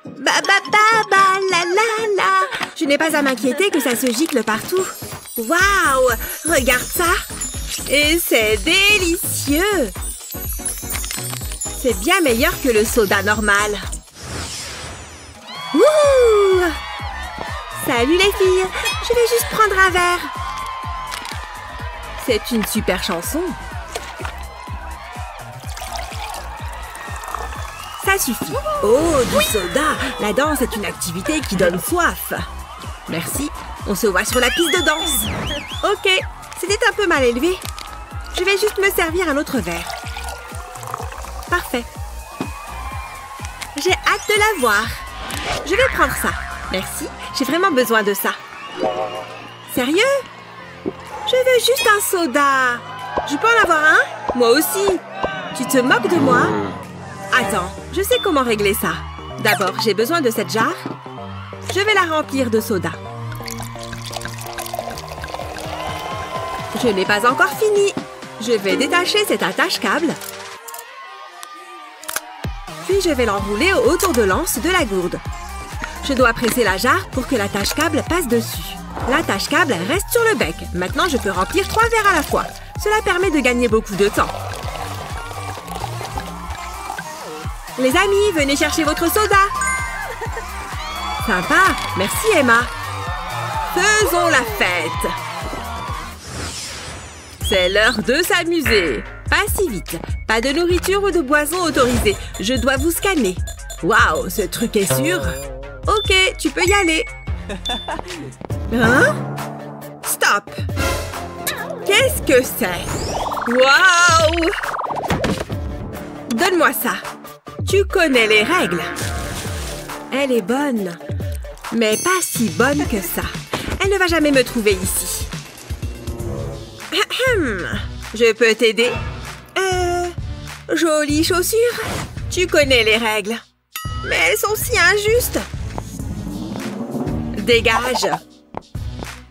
Ba ba ba ba la la la. Je n'ai pas à m'inquiéter que ça se gicle partout. Waouh! Regarde ça! Et c'est délicieux! C'est bien meilleur que le soda normal. Wouhou! Salut les filles! Je vais juste prendre un verre. C'est une super chanson. Ça suffit. Oh, du soda! La danse est une activité qui donne soif. Merci. On se voit sur la piste de danse. Ok, c'était un peu mal élevé. Je vais juste me servir un autre verre. Parfait. J'ai hâte de la voir. Je vais prendre ça. Merci, j'ai vraiment besoin de ça. Sérieux? Je veux juste un soda. Je peux en avoir un? Moi aussi. Tu te moques de moi? Attends, je sais comment régler ça. D'abord, j'ai besoin de cette jarre. Je vais la remplir de soda. Je n'ai pas encore fini. Je vais détacher cet attache-câble. Puis je vais l'enrouler autour de l'anse de la gourde. Je dois presser la jarre pour que l'attache-câble passe dessus. L'attache-câble reste sur le bec. Maintenant, je peux remplir 3 verres à la fois. Cela permet de gagner beaucoup de temps. Les amis, venez chercher votre soda. Sympa. Merci, Emma. Faisons la fête. C'est l'heure de s'amuser. Pas si vite. Pas de nourriture ou de boisson autorisée. Je dois vous scanner. Waouh, ce truc est sûr. Ok, tu peux y aller. Hein? Stop. Qu'est-ce que c'est? Waouh! Donne-moi ça. Tu connais les règles. Elle est bonne. Mais pas si bonne que ça. Elle ne va jamais me trouver ici. Je peux t'aider? Jolies chaussures. Tu connais les règles. Mais elles sont si injustes. Dégage.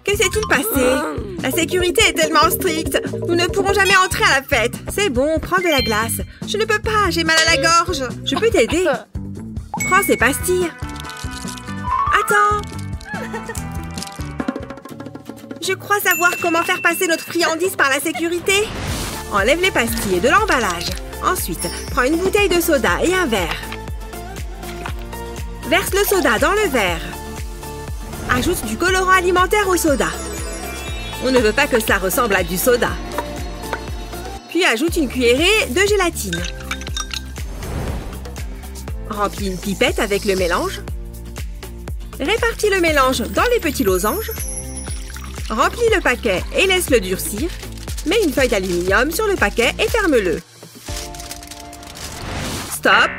Que s'est-il passé? La sécurité est tellement stricte. Nous ne pourrons jamais entrer à la fête. C'est bon, prends de la glace. Je ne peux pas, j'ai mal à la gorge. Je peux t'aider. Prends ces pastilles. Attends. Je crois savoir comment faire passer notre friandise par la sécurité. Enlève les pastilles de l'emballage. Ensuite, prends une bouteille de soda et un verre. Verse le soda dans le verre. Ajoute du colorant alimentaire au soda. On ne veut pas que ça ressemble à du soda. Puis ajoute une cuillerée de gélatine. Remplis une pipette avec le mélange. Répartis le mélange dans les petits losanges. Remplis le paquet et laisse-le durcir. Mets une feuille d'aluminium sur le paquet et ferme-le. Stop!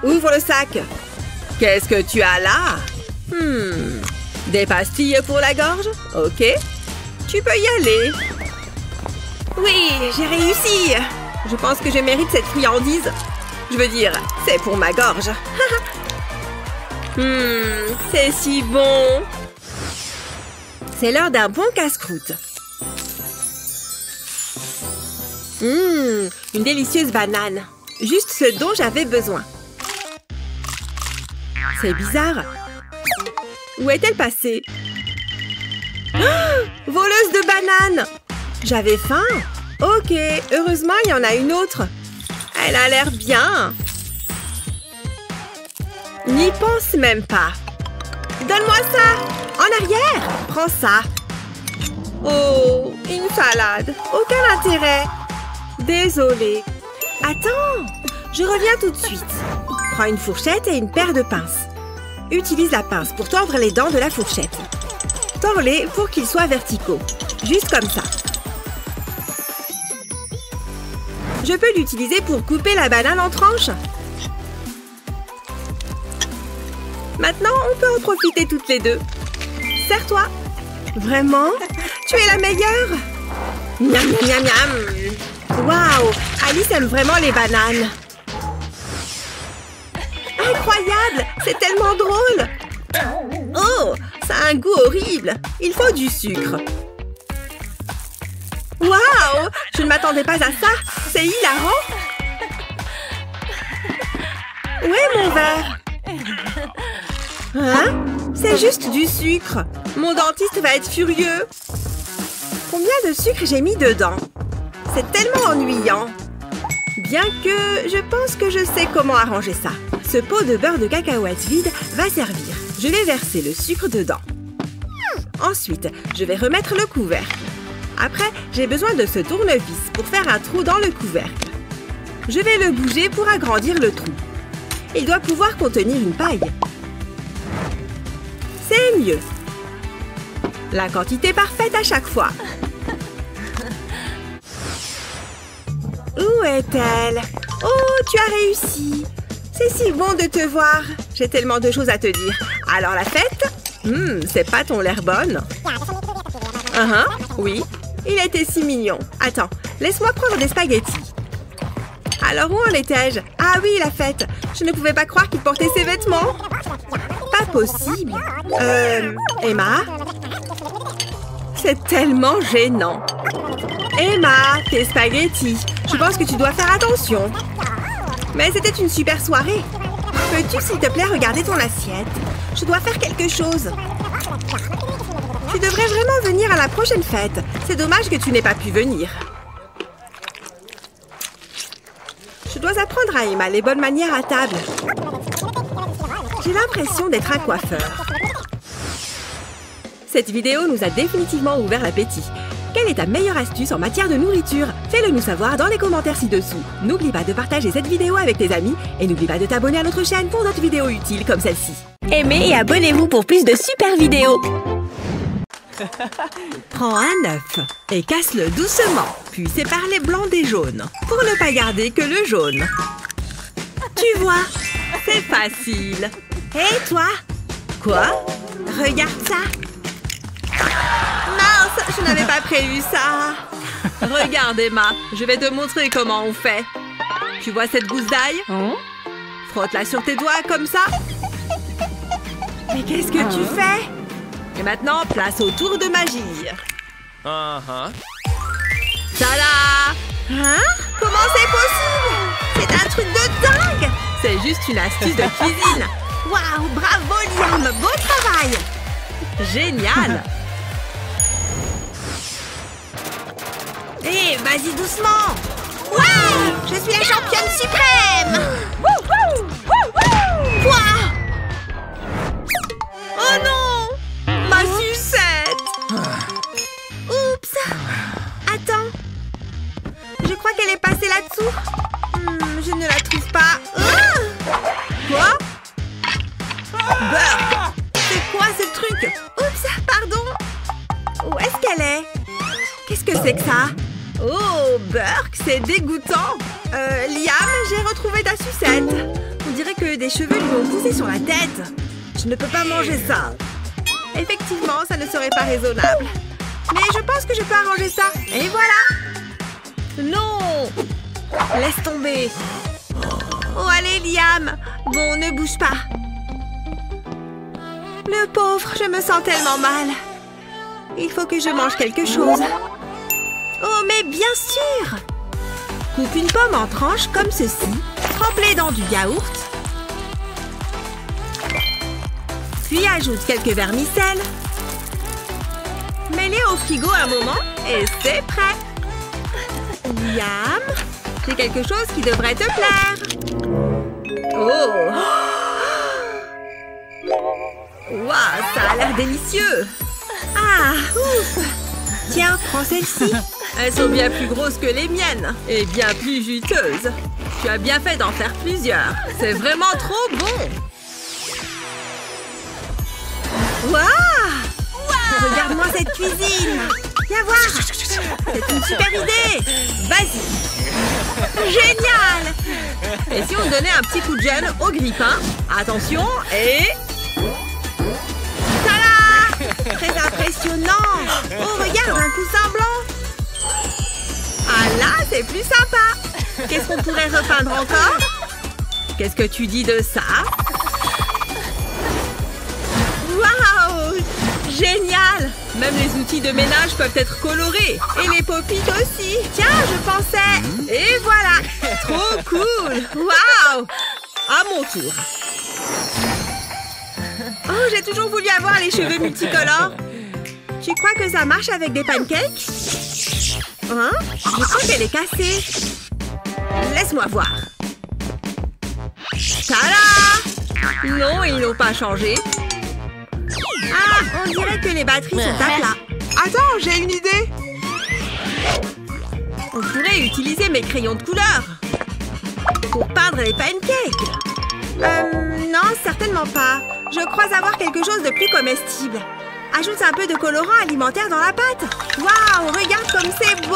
Ouvre le sac. Qu'est-ce que tu as là? Des pastilles pour la gorge? Ok. Tu peux y aller. Oui, j'ai réussi. Je pense que je mérite cette friandise. Je veux dire, c'est pour ma gorge. C'est si bon. C'est l'heure d'un bon casse-croûte. Une délicieuse banane. Juste ce dont j'avais besoin. C'est bizarre. Où est-elle passée? Oh, voleuse de bananes! J'avais faim. Ok, heureusement, il y en a une autre. Elle a l'air bien. N'y pense même pas. Donne-moi ça! En arrière! Prends ça. Oh, une salade. Aucun intérêt. Désolée. Attends, je reviens tout de suite. Prends une fourchette et une paire de pinces. Utilise la pince pour tordre les dents de la fourchette. Tords-les pour qu'ils soient verticaux. Juste comme ça. Je peux l'utiliser pour couper la banane en tranches. Maintenant, on peut en profiter toutes les deux. Serre-toi. Vraiment? Tu es la meilleure? Miam, miam, miam. Waouh! Alice aime vraiment les bananes. Incroyable! C'est tellement drôle! Oh! Ça a un goût horrible! Il faut du sucre. Waouh! Je ne m'attendais pas à ça! C'est hilarant! Où est mon verre? Hein? C'est juste du sucre. Mon dentiste va être furieux. Combien de sucre j'ai mis dedans? C'est tellement ennuyant. Bien que je pense que je sais comment arranger ça. Ce pot de beurre de cacahuète vide va servir. Je vais verser le sucre dedans. Ensuite, je vais remettre le couvercle. Après, j'ai besoin de ce tournevis pour faire un trou dans le couvercle. Je vais le bouger pour agrandir le trou. Il doit pouvoir contenir une paille. C'est mieux. La quantité parfaite à chaque fois. Où est-elle? Oh, tu as réussi. C'est si bon de te voir. J'ai tellement de choses à te dire. Alors la fête? Ces pâtes ont l'air bonnes. Oui. Il était si mignon. Attends, laisse-moi prendre des spaghettis. Alors où en étais-je? Ah oui, la fête. Je ne pouvais pas croire qu'il portait ses vêtements. Pas possible. Emma? C'est tellement gênant. Emma, tes spaghettis. Je pense que tu dois faire attention. Mais c'était une super soirée. Peux-tu, s'il te plaît, regarder ton assiette? Je dois faire quelque chose. Tu devrais vraiment venir à la prochaine fête. C'est dommage que tu n'aies pas pu venir. Je dois apprendre à Emma les bonnes manières à table. J'ai l'impression d'être un coiffeur. Cette vidéo nous a définitivement ouvert l'appétit. Quelle est ta meilleure astuce en matière de nourriture? Fais-le nous savoir dans les commentaires ci-dessous. N'oublie pas de partager cette vidéo avec tes amis et n'oublie pas de t'abonner à notre chaîne pour d'autres vidéos utiles comme celle-ci. Aimez et abonnez-vous pour plus de super vidéos. Prends un œuf et casse-le doucement, puis sépare les blancs des jaunes, pour ne pas garder que le jaune. Tu vois, c'est facile. Et toi? Quoi? Regarde ça. Mince, je n'avais pas prévu ça. Regarde Emma, je vais te montrer comment on fait. Tu vois cette gousse d'ail? Frotte-la sur tes doigts comme ça. Mais qu'est-ce que tu fais? Et maintenant, place au tour de magie. Tada! Hein? Comment c'est possible? C'est un truc de dingue! C'est juste une astuce de cuisine. Waouh, bravo Liam, beau travail! Génial! Hé, vas-y doucement! Ouais! Je suis la championne suprême! Quoi? Oh non! Ma sucette! Oups! Attends! Je crois qu'elle est passée là-dessous. Je ne la trouve pas. Quoi? Beurre! C'est quoi ce truc? Oups! Pardon! Où est-ce qu'elle est? Qu'est-ce que c'est que ça? Oh, Burke, c'est dégoûtant! Liam, j'ai retrouvé ta sucette. On dirait que des cheveux lui ont poussé sur la tête. Je ne peux pas manger ça. Effectivement, ça ne serait pas raisonnable. Mais je pense que je peux arranger ça. Et voilà! Non! Laisse tomber. Oh, allez, Liam. Bon, ne bouge pas. Le pauvre, je me sens tellement mal. Il faut que je mange quelque chose. Oh, mais bien sûr! Coupe une pomme en tranches comme ceci. Trempe-les dans du yaourt. Puis ajoute quelques vermicelles. Mets-les au frigo un moment et c'est prêt. Liam, j'ai quelque chose qui devrait te plaire. Oh! Waouh, ça a l'air délicieux. Ah, ouf! Tiens, prends celle-ci. Elles sont bien plus grosses que les miennes et bien plus juteuses. Tu as bien fait d'en faire plusieurs. C'est vraiment trop bon. Waouh! Regarde-moi cette cuisine. Viens voir. C'est une super idée. Vas-y. Génial. Et si on donnait un petit coup de gel au grille-pain? Attention et... Tada! Très impressionnant. Oh, regarde, un coussin blanc. Ah là, c'est plus sympa. Qu'est-ce qu'on pourrait repeindre encore? Qu'est-ce que tu dis de ça? Waouh! Génial! Même les outils de ménage peuvent être colorés. Et les pop-it aussi. Tiens, je pensais... Et voilà! Trop cool! Waouh! À mon tour. Oh, j'ai toujours voulu avoir les cheveux multicolores. Tu crois que ça marche avec des pancakes? Hein? Je crois qu'elle est cassée. Laisse-moi voir. Tada! Non, ils n'ont pas changé. Ah, on dirait que les batteries sont à plat. Attends, j'ai une idée. On pourrait utiliser mes crayons de couleur pour peindre les pancakes. Non, certainement pas. Je crois avoir quelque chose de plus comestible. Ajoute un peu de colorant alimentaire dans la pâte. Waouh, regarde comme c'est beau!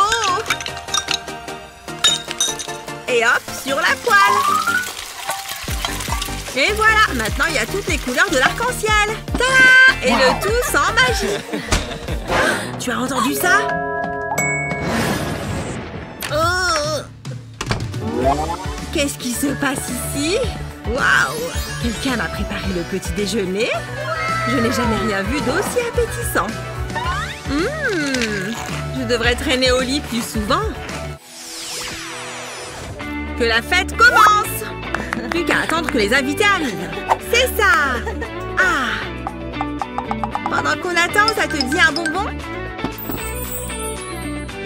Et hop, sur la poêle. Et voilà, maintenant il y a toutes les couleurs de l'arc-en-ciel. Tada! Et le tout sans magie. Tu as entendu ça? Oh! Qu'est-ce qui se passe ici? Waouh! Quelqu'un m'a préparé le petit déjeuner? Je n'ai jamais rien vu d'aussi appétissant. Je devrais traîner au lit plus souvent. Que la fête commence! Plus qu'à attendre que les invités arrivent. C'est ça! Ah! Pendant qu'on attend, ça te dit un bonbon?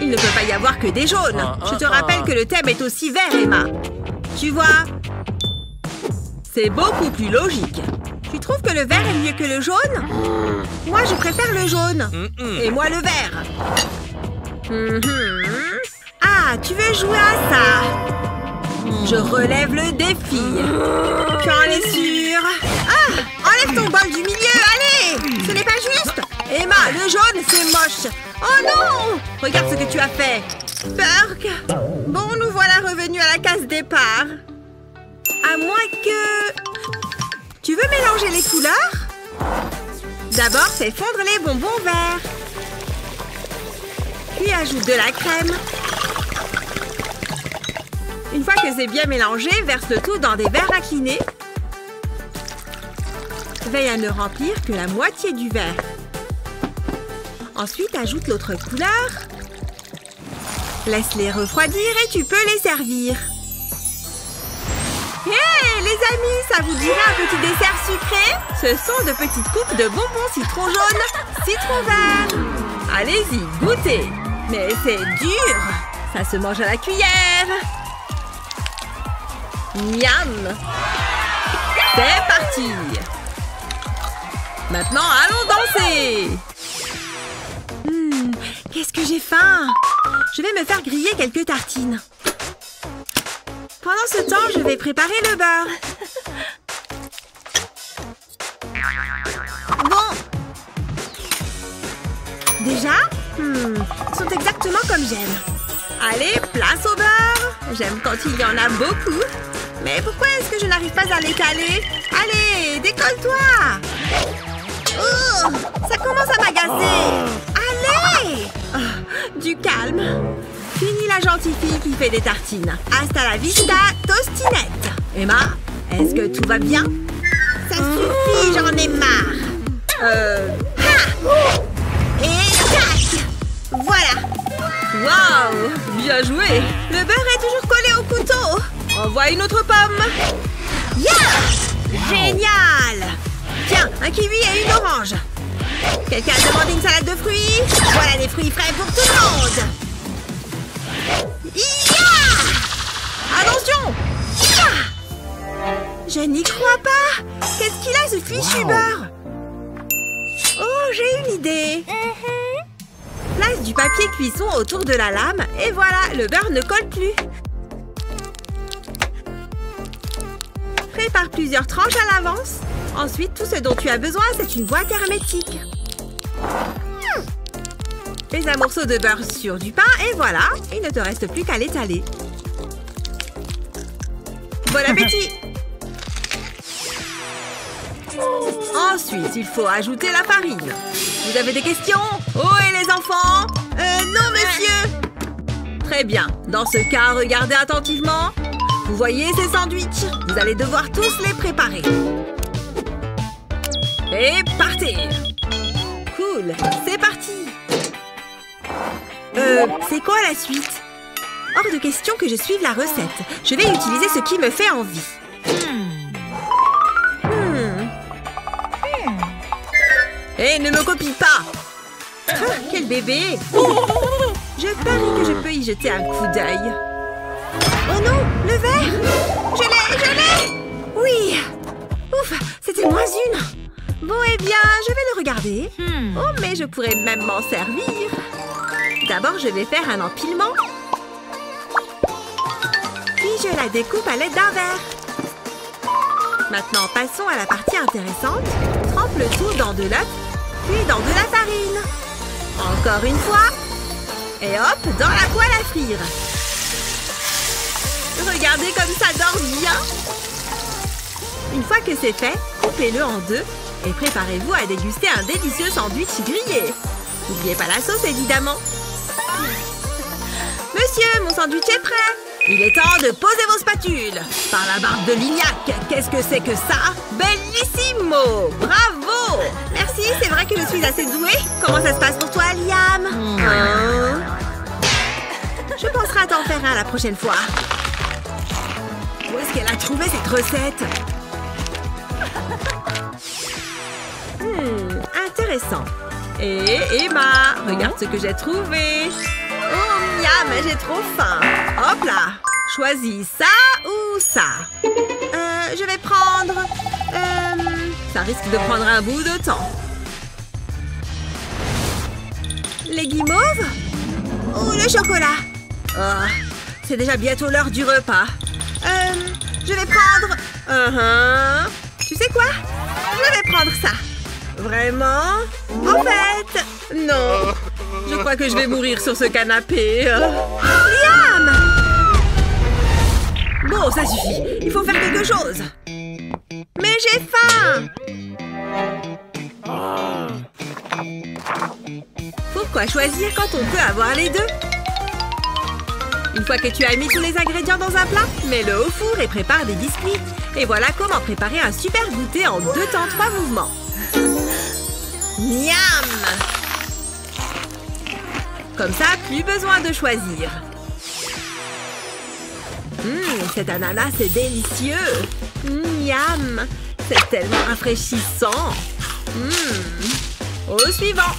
Il ne peut pas y avoir que des jaunes. Je te rappelle que le thème est aussi vert, Emma. Tu vois? C'est beaucoup plus logique. Tu trouves que le vert est mieux que le jaune? Moi, je préfère le jaune. Et moi, le vert. Ah, tu veux jouer à ça? Je relève le défi. Tu en es sûre? Ah, enlève ton bol du milieu, allez! Ce n'est pas juste. Emma, le jaune, c'est moche. Oh non! Regarde ce que tu as fait. Burk. Bon, nous voilà revenus à la case départ. À moins que... Tu veux mélanger les couleurs? D'abord, fais fondre les bonbons verts. Puis ajoute de la crème. Une fois que c'est bien mélangé, verse le tout dans des verres inclinés. Veille à ne remplir que la moitié du verre. Ensuite, ajoute l'autre couleur. Laisse-les refroidir et tu peux les servir. Hé, les amis, ça vous dirait un petit dessert sucré? Ce sont de petites coupes de bonbons citron jaune, citron vert. Allez-y, goûtez. Mais c'est dur. Ça se mange à la cuillère. Miam. C'est parti. Maintenant, allons danser. Qu'est-ce que j'ai faim. Je vais me faire griller quelques tartines. Pendant ce temps, je vais préparer le beurre. Bon. Déjà, ils sont exactement comme j'aime. Allez, place au beurre. J'aime quand il y en a beaucoup. Mais pourquoi est-ce que je n'arrive pas à l'étaler? Allez, décolle-toi. Oh, ça commence à m'agacer. Allez. Oh, du calme. Fini la gentille fille qui fait des tartines. Hasta la vista, tostinette. Emma, est-ce que tout va bien? Ça suffit, j'en ai marre. Ha! Et tac! Voilà. Waouh! Bien joué. Le beurre est toujours collé au couteau. Envoie une autre pomme. Yeah! Génial! Tiens, un kiwi et une orange. Quelqu'un a demandé une salade de fruits? Voilà des fruits frais pour tout le monde. Yeah! Attention! Yeah! Je n'y crois pas. Qu'est-ce qu'il a, ce fichu beurre? Oh, j'ai une idée. Place du papier cuisson autour de la lame et voilà, le beurre ne colle plus. Prépare plusieurs tranches à l'avance. Ensuite, tout ce dont tu as besoin, c'est une boîte hermétique. Fais un morceau de beurre sur du pain et voilà, il ne te reste plus qu'à l'étaler. Bon appétit! Ensuite, il faut ajouter la farine. Vous avez des questions? Oh, et les enfants? Non, monsieur! Très bien. Dans ce cas, regardez attentivement. Vous voyez ces sandwichs? Vous allez devoir tous les préparer. Et partez! Cool, c'est parti! C'est quoi la suite? Hors de question que je suive la recette. Je vais utiliser ce qui me fait envie. Hé, ne me copie pas! Ah, quel bébé! Je parie que je peux y jeter un coup d'œil. Oh non, le verre! Je l'ai! Oui! Ouf, c'était moins une! Bon, eh bien, je vais le regarder. Oh, mais je pourrais même m'en servir. D'abord, je vais faire un empilement. Puis, je la découpe à l'aide d'un verre. Maintenant, passons à la partie intéressante. Trempe le tout dans de l'œuf, puis dans de la farine. Encore une fois. Et hop, dans la poêle à frire. Regardez comme ça dort bien. Une fois que c'est fait, coupez-le en deux et préparez-vous à déguster un délicieux sandwich grillé. N'oubliez pas la sauce, évidemment. Monsieur, mon sandwich est prêt. Il est temps de poser vos spatules. Par la barbe de Lignac, qu'est-ce que c'est que ça? Bellissimo! Bravo! Merci, c'est vrai que je suis assez douée. Comment ça se passe pour toi, Liam? Je penserai à t'en faire un la prochaine fois. Où est-ce qu'elle a trouvé cette recette? Intéressant. Et Emma, regarde ce que j'ai trouvé. Oh, miam, j'ai trop faim. Hop là. Choisis ça ou ça. Je vais prendre... ça risque de prendre un bout de temps. Les guimauves? Ou le chocolat? Oh, c'est déjà bientôt l'heure du repas. Je vais prendre... Tu sais quoi? Je vais prendre ça. Vraiment? En fait, non. Je crois que je vais mourir sur ce canapé. Liam! Bon, ça suffit. Il faut faire quelque chose. Mais j'ai faim! Pourquoi choisir quand on peut avoir les deux? Une fois que tu as mis tous les ingrédients dans un plat, mets-le au four et prépare des biscuits. Et voilà comment préparer un super goûter en 2 temps 3 mouvements. Miam! Comme ça, plus besoin de choisir. Cet ananas est délicieux. Miam! C'est tellement rafraîchissant. Au suivant.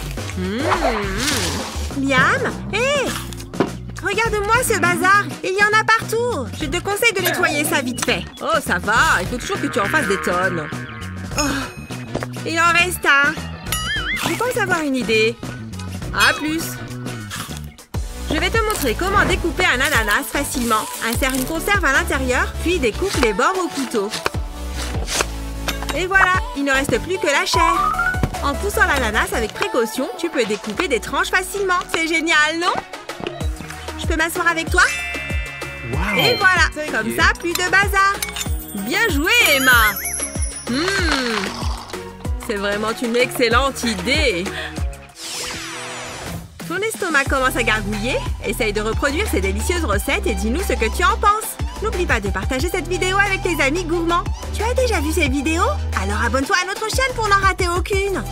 Miam! Hé! Regarde-moi ce bazar. Il y en a partout. Je te conseille de nettoyer ça vite fait. Oh, ça va. Il faut toujours que tu en fasses des tonnes. Oh, il en reste un. Je pense avoir une idée. À plus. Je vais te montrer comment découper un ananas facilement. Insère une conserve à l'intérieur, puis découpe les bords au couteau. Et voilà, il ne reste plus que la chair. En poussant l'ananas avec précaution, tu peux découper des tranches facilement. C'est génial, non? Je peux m'asseoir avec toi? Wow. Et voilà, comme ça, plus de bazar. Bien joué, Emma. C'est vraiment une excellente idée. Ton estomac commence à gargouiller. Essaye de reproduire ces délicieuses recettes et dis-nous ce que tu en penses. N'oublie pas de partager cette vidéo avec tes amis gourmands. Tu as déjà vu ces vidéos? Alors abonne-toi à notre chaîne pour n'en rater aucune.